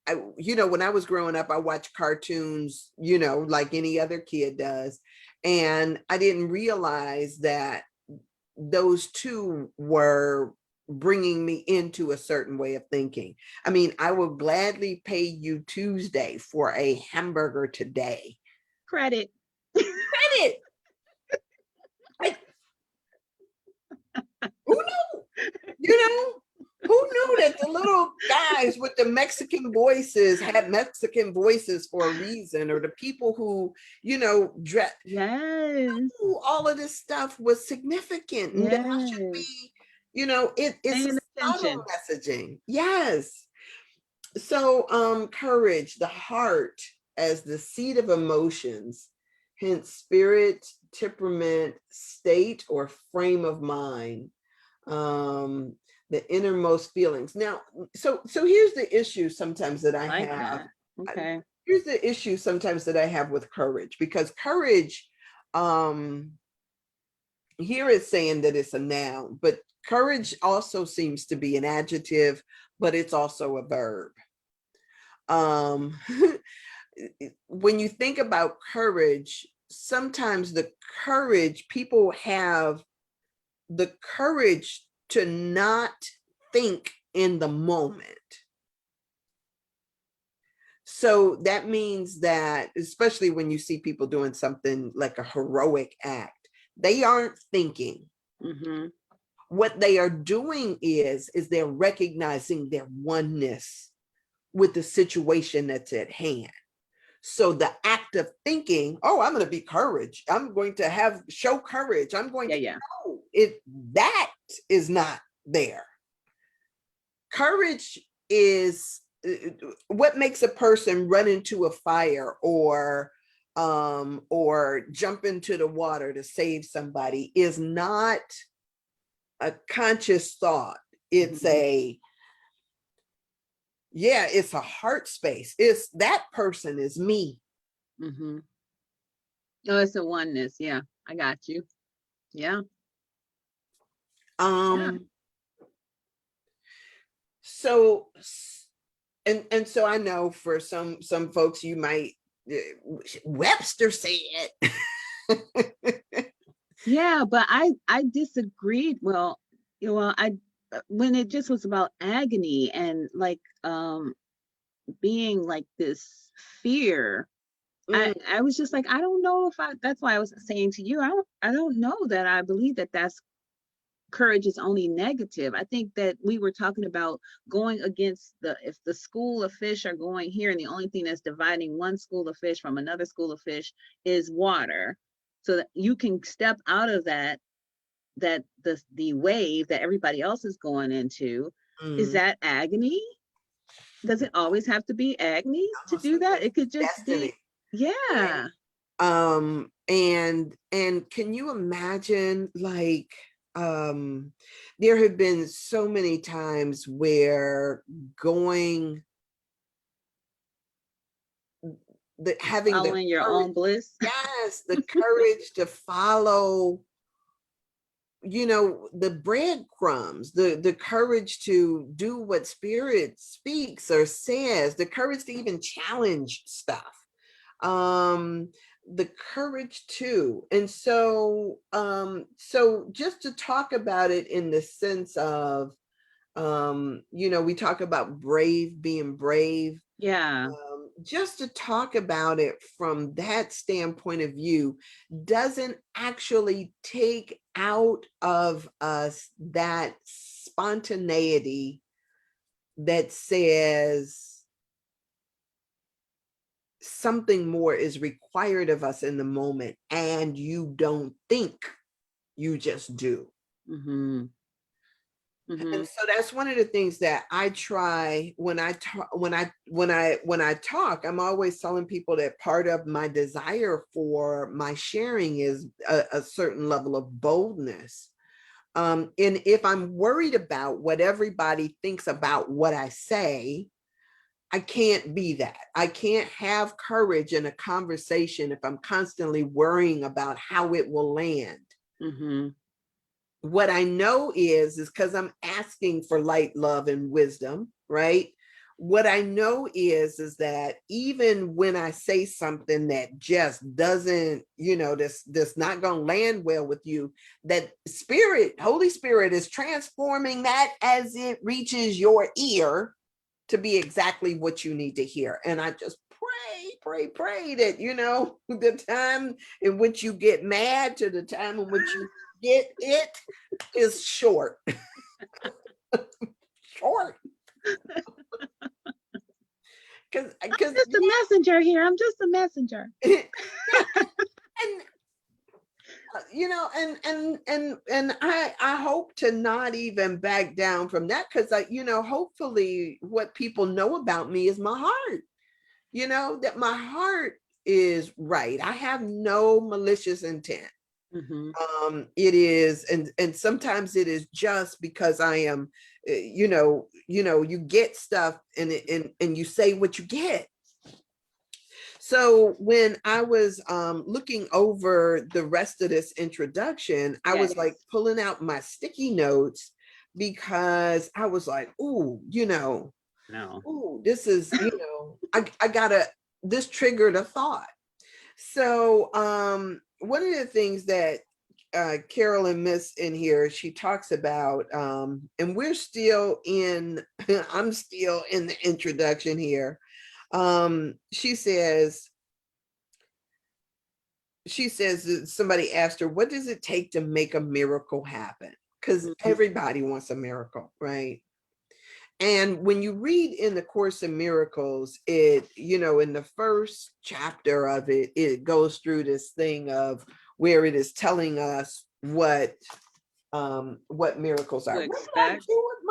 when I was growing up, I watched cartoons, like any other kid does. And I didn't realize that those two were bringing me into a certain way of thinking. I mean, I will gladly pay you Tuesday for a hamburger today. Credit. Credit. I, who knew? Who knew that the little guys with the Mexican voices had Mexican voices for a reason, or the people who, dress, Yes. all of this stuff was significant and that I should Yes. be, it's a Paying subtle attention. messaging. Yes. So courage, the heart as the seat of emotions, hence spirit, temperament, state, or frame of mind. The innermost feelings. Now, so here's the issue sometimes that I Like have. that. Okay. Here's the issue sometimes that I have with courage, because courage, here it's saying that it's a noun, but courage also seems to be an adjective, but it's also a verb. Um, when you think about courage, sometimes the courage, people have the courage to not think in the moment. So that means that, especially when you see people doing something like a heroic act, they aren't thinking. Mm-hmm. What they are doing is they're recognizing their oneness with the situation that's at hand. So the act of thinking, oh, I'm going to be courage. I'm going to show courage. I'm going to Yeah. know it. That is not there. Courage is what makes a person run into a fire or jump into the water to save somebody is not a conscious thought. It's Mm-hmm. it's a heart space. It's that person is me. Mm-hmm. Oh, it's a oneness. Yeah. I got you. Yeah. Yeah. Um, so so I know for some folks you might Webster said. Yeah, but I disagreed. Well, I when it just was about agony and like being like this fear, Mm, I was just like, I don't know if I that's why I was saying to you, I don't know that I believe that that's courage is only negative. I think that we were talking about going against if the school of fish are going here and the only thing that's dividing one school of fish from another school of fish is water. so that you can step out of that, the wave that everybody else is going into. Is Mm. that agony? Does it always have to be agony to No, do that? sometimes It could just destiny, be, yeah. right? And can you imagine, like, there have been so many times where going having the Following your courage, own bliss. yes, the courage to follow, the breadcrumbs, the courage to do what spirit speaks or says, the courage to even challenge stuff, um the courage too. And so just to talk about it in the sense of, we talk about being brave, Yeah. just to talk about it from that standpoint of view doesn't actually take out of us that spontaneity that says something more is required of us in the moment, and you don't think, you just do. Mm-hmm. And Mm-hmm. so that's one of the things that I try when I talk. When I talk, I'm always telling people that part of my desire for my sharing is a certain level of boldness. And if I'm worried about what everybody thinks about what I say, I can't be that. I can't have courage in a conversation if I'm constantly worrying about how it will land. Mm-hmm. What I know is because I'm asking for light, love, and wisdom, right? What I know is that even when I say something that just doesn't, this not gonna land well with you, that Holy Spirit is transforming that as it reaches your ear to be exactly what you need to hear. And I just pray that, the time in which you get mad to the time in which you get it is short. Short. Because Just a messenger here. I'm just a messenger. yeah, and and I hope to not even back down from that, because hopefully what people know about me is my heart. That my heart is right. I have no malicious intent. Mm-hmm. It is, and sometimes it is just because I am, you get stuff, and you say what you get. So when I was looking over the rest of this introduction, I was like Yes. pulling out my sticky notes, because I was like, ooh, No. ooh, this is, I gotta, this triggered a thought. So one of the things that Caroline Myss in here, she talks about, and we're still in, I'm still in the introduction here. She says that somebody asked her, what does it take to make a miracle happen? Because Mm-hmm. everybody wants a miracle, right? And when you read in the Course in Miracles, in the first chapter of it, it goes through this thing of where it is telling us what miracles To are. What did I expect. do with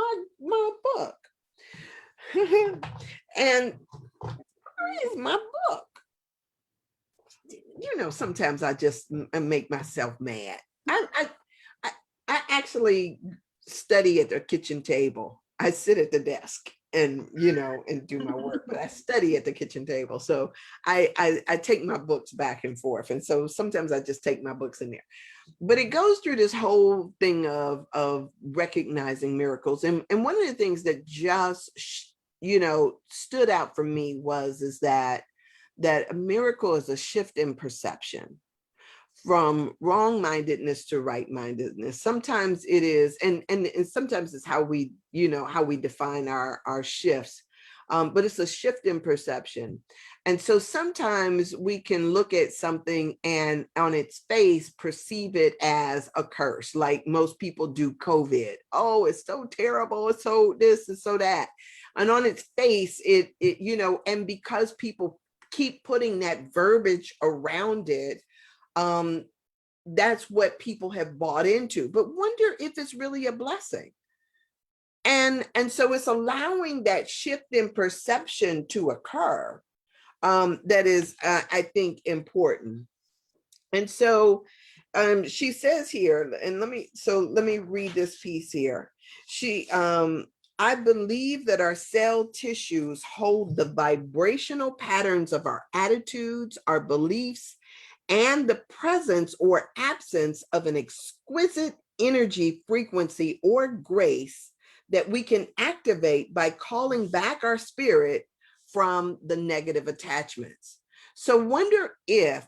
my book? And where is my book? Sometimes I just make myself mad. I, I actually study at the kitchen table. I sit at the desk and do my work, but I study at the kitchen table. So I take my books back and forth. And so sometimes I just take my books in there. But it goes through this whole thing of recognizing miracles. And one of the things that just stood out for me is that a miracle is a shift in perception from wrong-mindedness to right-mindedness. Sometimes it is, and sometimes it's how we define our shifts. But it's a shift in perception. And so sometimes we can look at something and on its face perceive it as a curse, like most people do COVID. Oh, it's so terrible, it's so this and so that. And on its face, and because people keep putting that verbiage around it, that's what people have bought into, but wonder if it's really a blessing. And so it's allowing that shift in perception to occur, that is, I think, important. And so she says here, and let me read this piece here. I believe that our cell tissues hold the vibrational patterns of our attitudes, our beliefs, and the presence or absence of an exquisite energy, frequency, or grace that we can activate by calling back our spirit from the negative attachments. So wonder if,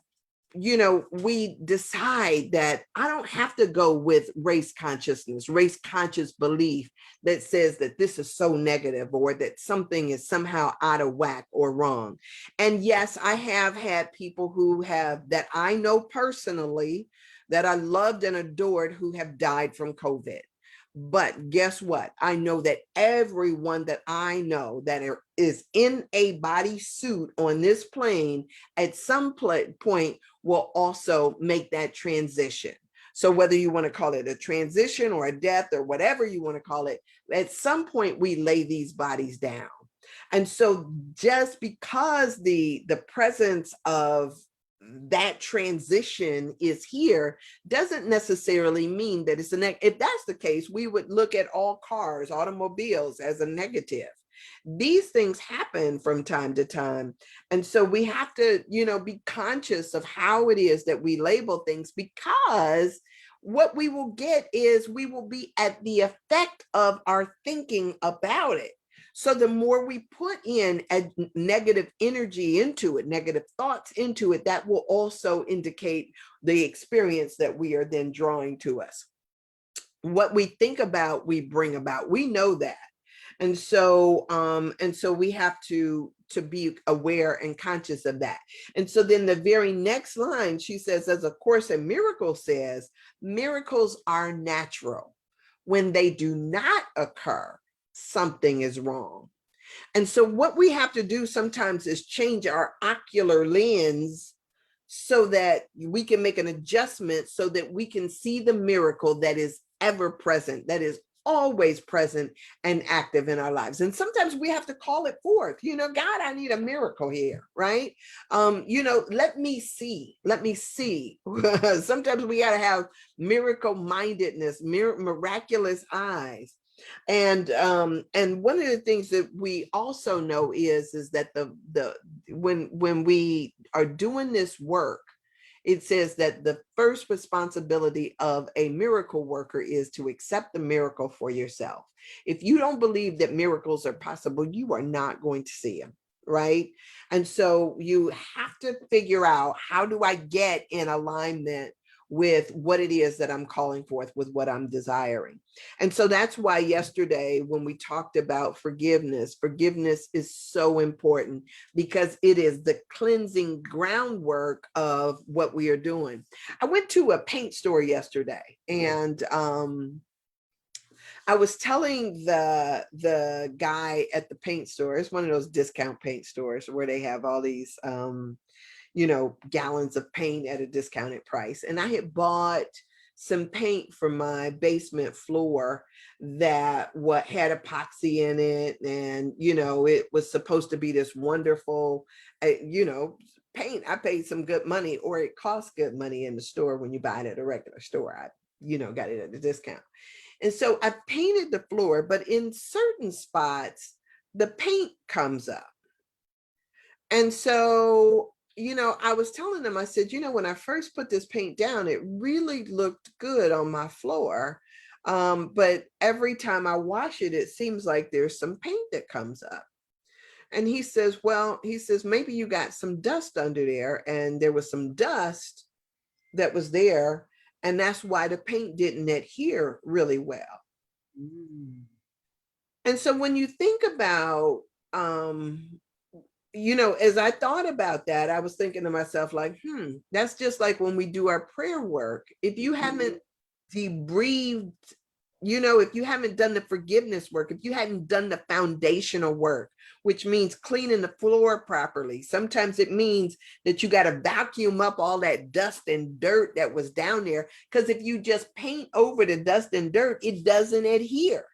we decide that I don't have to go with race consciousness, race conscious belief that says that this is so negative or that something is somehow out of whack or wrong. And yes, I have had people that I know personally, that I loved and adored, who have died from COVID. But guess what? I know that everyone that I know that is in a body suit on this plane at some point will also make that transition. So whether you want to call it a transition or a death or whatever you want to call it, at some point we lay these bodies down. And so just because the presence of that transition is here doesn't necessarily mean that it's if that's the case, we would look at all cars, automobiles as a negative. These things happen from time to time. And so we have to, be conscious of how it is that we label things, because what we will get is we will be at the effect of our thinking about it. So the more we put in a negative energy into it, negative thoughts into it, that will also indicate the experience that we are then drawing to us. What we think about, we bring about. We know that. And so we have to be aware and conscious of that. And so then the very next line, she says, as A Course in Miracles says, miracles are natural. When they do not occur, something is wrong. And so what we have to do sometimes is change our ocular lens so that we can make an adjustment so that we can see the miracle that is ever present, that is always present and active in our lives. And sometimes we have to call it forth. God, I need a miracle here, right? Let me see. Sometimes we got to have miracle mindedness, miraculous eyes. And one of the things that we also know is that when we are doing this work, it says that the first responsibility of a miracle worker is to accept the miracle for yourself. If you don't believe that miracles are possible, you are not going to see them, right? And so you have to figure out, how do I get in alignment with what it is that I'm calling forth, with what I'm desiring? And so that's why yesterday, when we talked about forgiveness is so important, because it is the cleansing groundwork of what we are doing. I went to a paint store yesterday, and I was telling the guy at the paint store, it's one of those discount paint stores where they have all these gallons of paint at a discounted price. And I had bought some paint for my basement floor that had epoxy in it. And, it was supposed to be this wonderful, paint. I paid some good money, or it costs good money in the store when you buy it at a regular store. I, got it at a discount. And so I painted the floor, but in certain spots, the paint comes up. And so I was telling them, I said, when I first put this paint down, it really looked good on my floor. But every time I wash it, it seems like there's some paint that comes up. And he says, maybe you got some dust under there, and there was some dust that was there. And that's why the paint didn't adhere really well. Mm. And so when you think about, as I thought about that, I was thinking to myself, like, that's just like when we do our prayer work. If you haven't debriefed You know, if you haven't done the forgiveness work, if you hadn't done the foundational work, which means cleaning the floor properly, sometimes it means that you got to vacuum up all that dust and dirt that was down there. Because if you just paint over the dust and dirt, it doesn't adhere.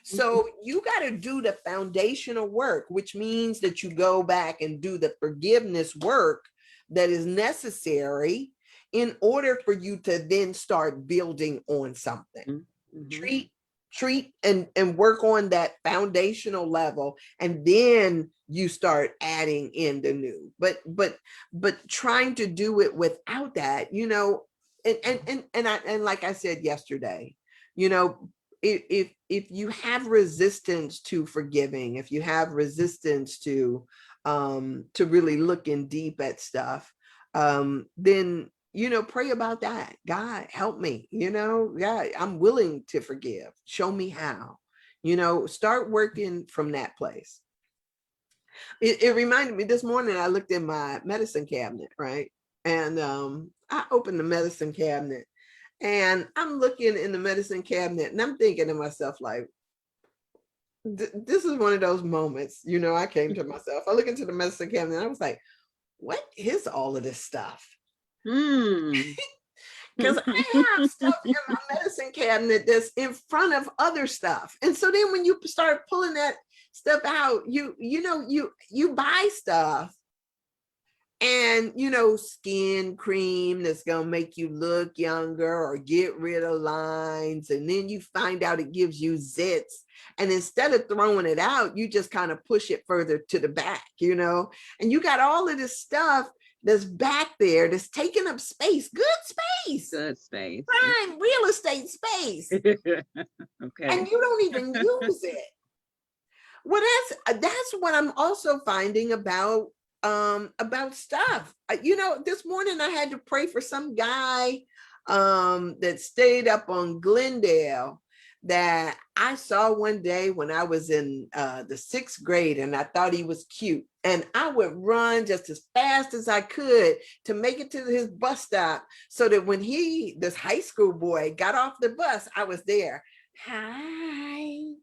So you got to do the foundational work, which means that you go back and do the forgiveness work that is necessary in order for you to then start building on something. Treat and work on that foundational level, and then you start adding in the new. But trying to do it without that, you know, and like I said yesterday, you know, if you have resistance to forgiving, if you have resistance to really looking deep at stuff, then, you know, pray about that. God, help me, you know, yeah, I'm willing to forgive. Show me how, you know, start working from that place. It reminded me this morning, I looked in my medicine cabinet, right? And I opened the medicine cabinet, and I'm looking in the medicine cabinet, and I'm thinking to myself, like, this is one of those moments, you know, I came to myself. I look into the medicine cabinet, and I was like, what is all of this stuff? Because I have stuff in my medicine cabinet that's in front of other stuff. And so then when you start pulling that stuff out, you know, you buy stuff, and, you know, skin cream that's going to make you look younger or get rid of lines. And then you find out it gives you zits. And instead of throwing it out, you just kind of push it further to the back, you know, and you got all of this stuff that's back there that's taking up space, good space, prime real estate space. Okay. And you don't even use it. Well, that's what I'm also finding about stuff. You know, this morning I had to pray for some guy that stayed up on Glendale that I saw one day when I was in the 6th grade, and I thought he was cute. And I would run just as fast as I could to make it to his bus stop, so that when this high school boy, got off the bus, I was there. Hi.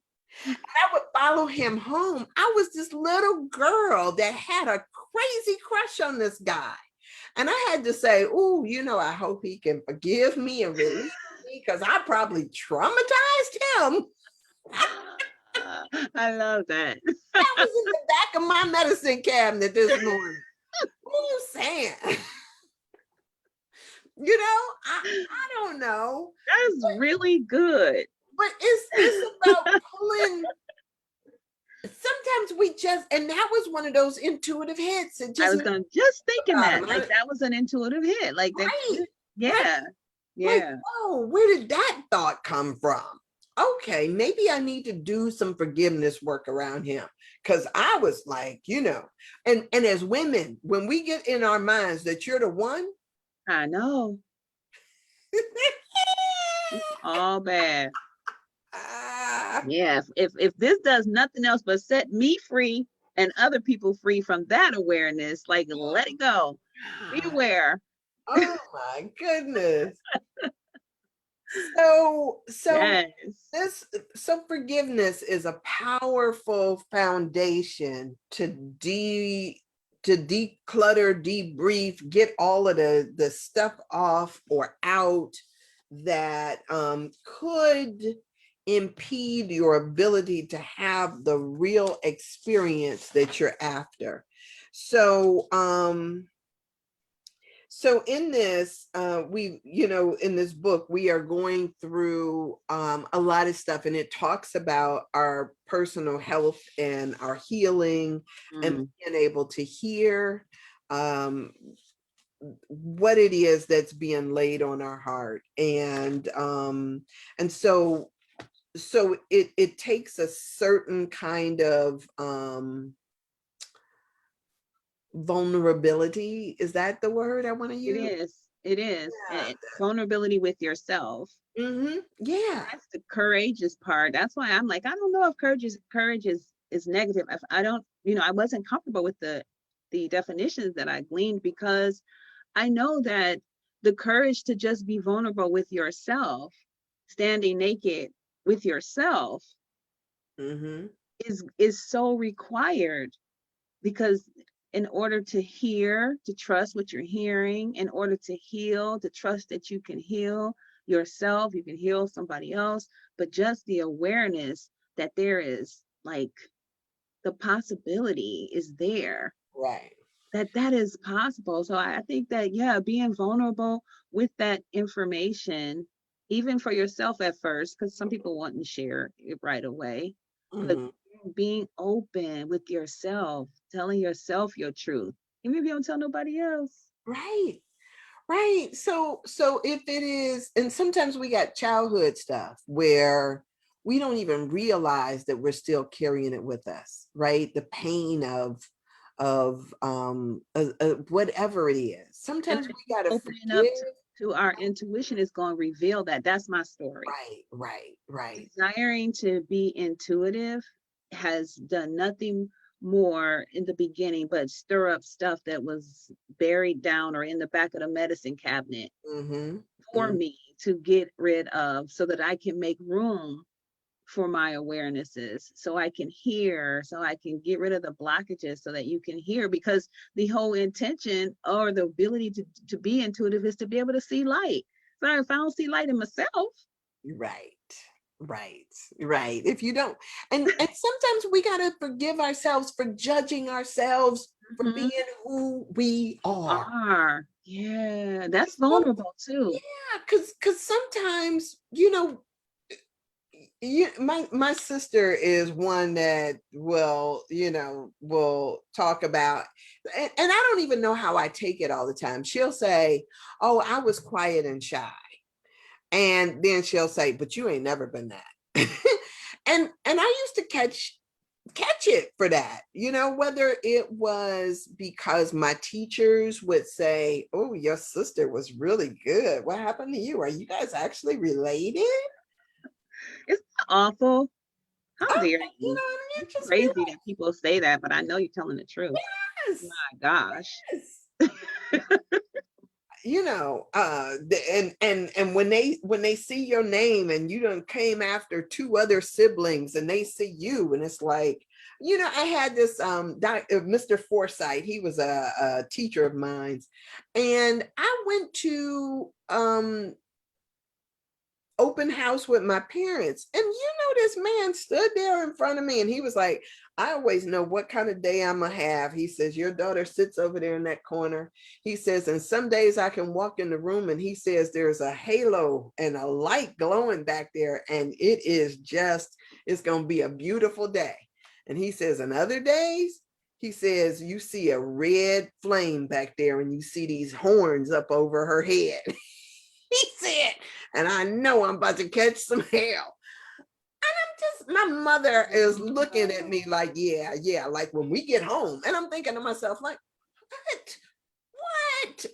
And I would follow him home. I was this little girl that had a crazy crush on this guy. And I had to say, oh, you know, I hope he can forgive me and release me, because I probably traumatized him. I love that. That was in the back of my medicine cabinet this morning. What are you saying? You know, I don't know. That's really good. But it's about pulling. Sometimes we just, and that was one of those intuitive hits. I was just thinking that, like, that was an intuitive hit, like that. Right. Yeah, right. Yeah. Like, oh, where did that thought come from? Okay, maybe I need to do some forgiveness work around him, because I was like, you know, and as women, when we get in our minds that you're the one, I know. It's all bad. Yeah, if this does nothing else but set me free and other people free from that awareness, like, let it go. Beware. Oh my goodness. So yes. So forgiveness is a powerful foundation to declutter, debrief, get all of the stuff off or out that could impede your ability to have the real experience that you're after. So so in this, in this book, we are going through a lot of stuff, and it talks about our personal health and our healing and being able to hear what it is that's being laid on our heart. And so it takes a certain kind of vulnerability. Is that the word I want to use? It is. Yeah. Vulnerability with yourself. Yeah, that's the courageous part. That's why I'm like, I don't know if courage is negative. If I don't, I wasn't comfortable with the definitions that I gleaned, because I know that the courage to just be vulnerable with yourself, standing naked with yourself Mm-hmm. is so required, because in order to hear, to trust what you're hearing, in order to heal, to trust that you can heal yourself, you can heal somebody else, but just the awareness that there is like the possibility is there, Right. that is possible. So I think that, yeah, being vulnerable with that information, even for yourself at first, because some people want to share it right away, but Mm-hmm. being open with yourself, telling yourself your truth, even if you don't tell nobody else. Right. Right. So if it is, and sometimes we got childhood stuff where we don't even realize that we're still carrying it with us, right? The pain of whatever it is. And Sometimes then we gotta opening up forgive. to our intuition is going to reveal that. That's my story. Right, right, right. Desiring to be intuitive has done nothing more in the beginning but stir up stuff that was buried down or in the back of the medicine cabinet Mm-hmm. for me to get rid of, so that I can make room for my awarenesses, so I can hear, so I can get rid of the blockages, so that you can hear. Because the whole intention or the ability to be intuitive is to be able to see light. So if I don't see light in myself, Right. Right. Right. If you don't, and sometimes we gotta forgive ourselves for judging ourselves for being mhm, who we are. yeah, that's vulnerable too. Yeah, because sometimes, my sister is one that will talk about, and I don't even know how I take it all the time. She'll say, "Oh, I was quiet and shy," and then she'll say, "But you ain't never been that." And I used to catch it for that, whether it was because my teachers would say, "Oh, your sister was really good. What happened to you? Are you guys actually related?" It's awful. How Oh, dare you? and it It's just be crazy that people say that, but I know you're telling the truth. like, yes, My gosh. yes. And when they see your name and you done came after two other siblings and they see you and it's like, I had this Mr. Forsyth. He was a teacher of mine, and I went to open house with my parents, and this man stood there in front of me and he was like, "I always know what kind of day I'm gonna have." He says, "Your daughter sits over there in that corner." He says, "And some days I can walk in the room," and he says, "There's a halo and a light glowing back there, and it's gonna be a beautiful day." And he says, "And other days," he says, "you see a red flame back there and you see these horns up over her head." He said, "And I know I'm about to catch some hell." My mother is looking at me like, "Yeah, yeah," like when we get home. And I'm thinking to myself, like, what? What?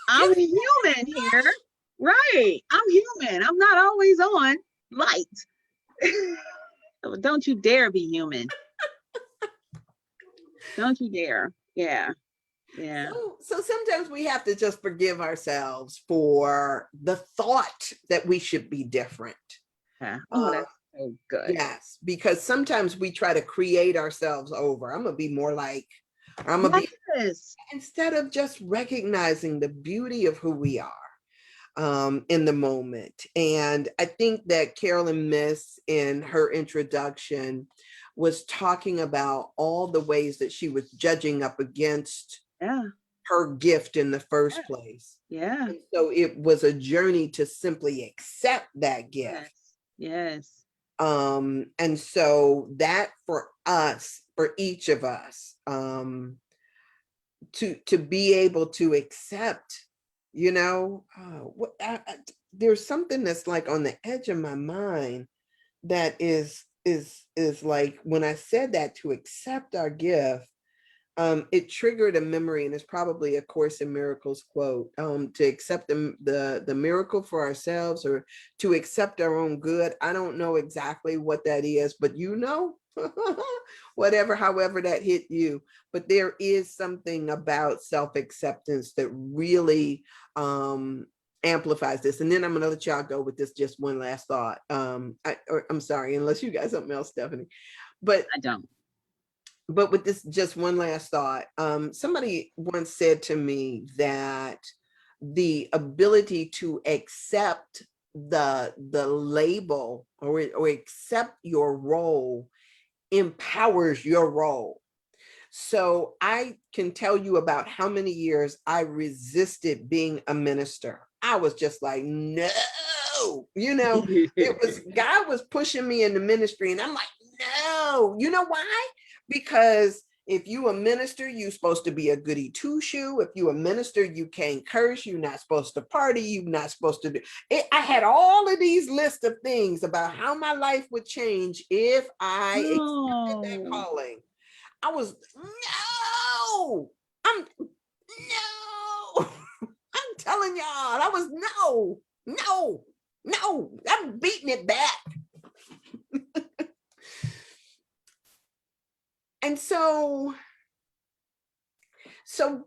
I'm human here. Right. I'm human. I'm not always on light. Don't you dare be human. Don't you dare. Yeah. Yeah. So sometimes we have to just forgive ourselves for the thought that we should be different. Yeah. Oh, Uh, that's so good. yes, because sometimes we try to create ourselves over. I'm gonna be more like, I'm gonna be, Yes. instead of just recognizing the beauty of who we are in the moment. And I think that Caroline Myss, in her introduction, was talking about all the ways that she was judging up against Yeah. her gift in the Yeah. first place. Yeah. And so it was a journey to simply accept that gift. Yes. Yes. And so that for us, for each of us, to be able to accept, there's something that's like on the edge of my mind that is like when I said that, to accept our gift. It triggered a memory, and it's probably a Course in Miracles quote, to accept the miracle for ourselves, or to accept our own good. I don't know exactly what that is, but whatever, however that hit you. But there is something about self-acceptance that really amplifies this. And then I'm going to let y'all go with this just one last thought. I'm sorry, unless you got something else, Stephanie. But I don't. But with this, just one last thought. Somebody once said to me that the ability to accept the label or accept your role empowers your role. So I can tell you about how many years I resisted being a minister. I was just like, no, it was God was pushing me into ministry, and I'm like, no, you know why? Because if you a minister, you're supposed to be a goody two shoe. If you a minister, you can't curse. You're not supposed to party. You're not supposed to do it. I had all of these lists of things about how my life would change if I accepted that calling. I was no, I'm telling y'all, I was no, I'm beating it back. And so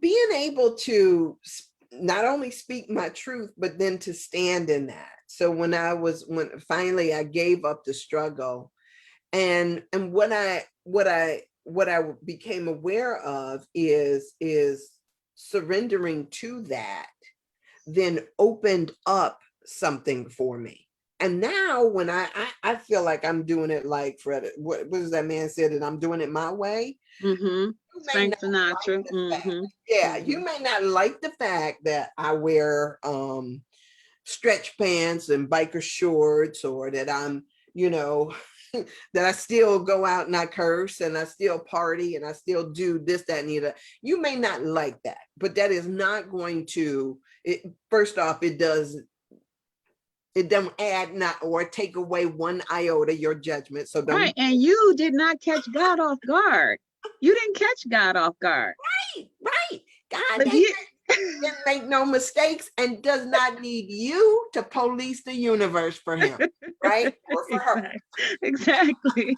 being able to not only speak my truth, but then to stand in that. So when finally I gave up the struggle, and what I became aware of is surrendering to that, then opened up something for me. And now when I feel like I'm doing it like Fred, what was that man said, that I'm doing it my way. Mm-hmm. Frank Sinatra. You may not like the fact that I wear stretch pants and biker shorts, or that I'm, that I still go out and I curse and I still party and I still do this, that, and the other. You may not like that, but that is not going to, first off, it doesn't add not or take away one iota your judgment. So don't. Right, and you did not catch God off guard. You didn't catch God off guard. Right. God didn't make no mistakes and does not need you to police the universe for him, right? Or for her. Exactly.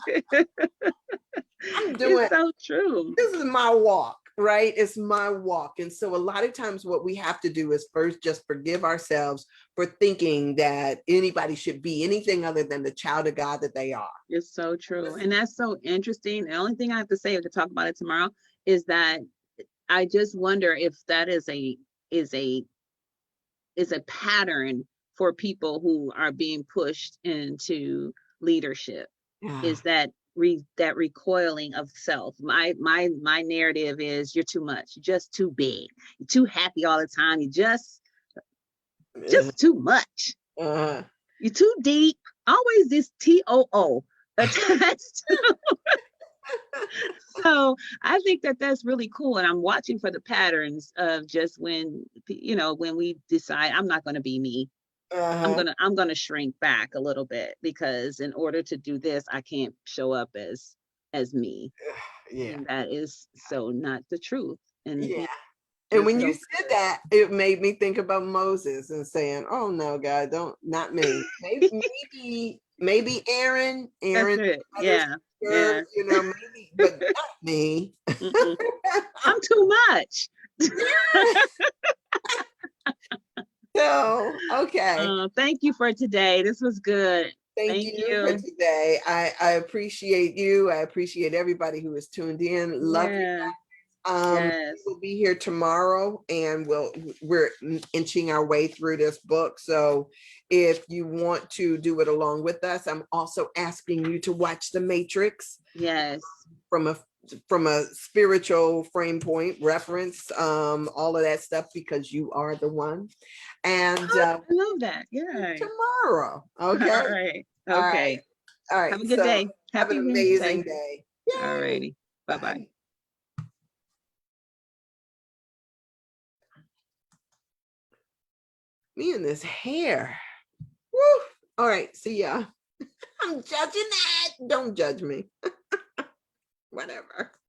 It's so true. This is my walk, right? It's my walk. And so a lot of times what we have to do is first just forgive ourselves for thinking that anybody should be anything other than the child of God that they are. It's so true. And that's so interesting. The only thing I have to say, we could talk about it tomorrow, is that I just wonder if that is a pattern for people who are being pushed into leadership. Is that recoiling of self. My narrative is, you're too much, you're just too big, you're too happy all the time, you just too much, you're too deep, always this TOO attached to. So I think that that's really cool, and I'm watching for the patterns of just when we decide I'm not going to be me. I'm gonna shrink back a little bit, because in order to do this, I can't show up as me. And that is so not the truth. And and when you said that, it made me think about Moses and saying, "Oh no, God, not me. Maybe Aaron. That's it. Yeah. Maybe, but not me. I'm too much." So, okay. Thank you for today. This was good. Thank you for today. I appreciate you. I appreciate everybody who is tuned in. Love you. We'll be here tomorrow, and we're inching our way through this book. So if you want to do it along with us, I'm also asking you to watch The Matrix. Yes. From a spiritual frame point reference, all of that stuff, because you are the one. And I love that. Yeah. Tomorrow. Okay. All right. Okay. All right. Have a good day. Have an amazing day. All righty. Bye-bye. Me and this hair. Woo. All right. See ya. I'm judging that. Don't judge me. Whatever.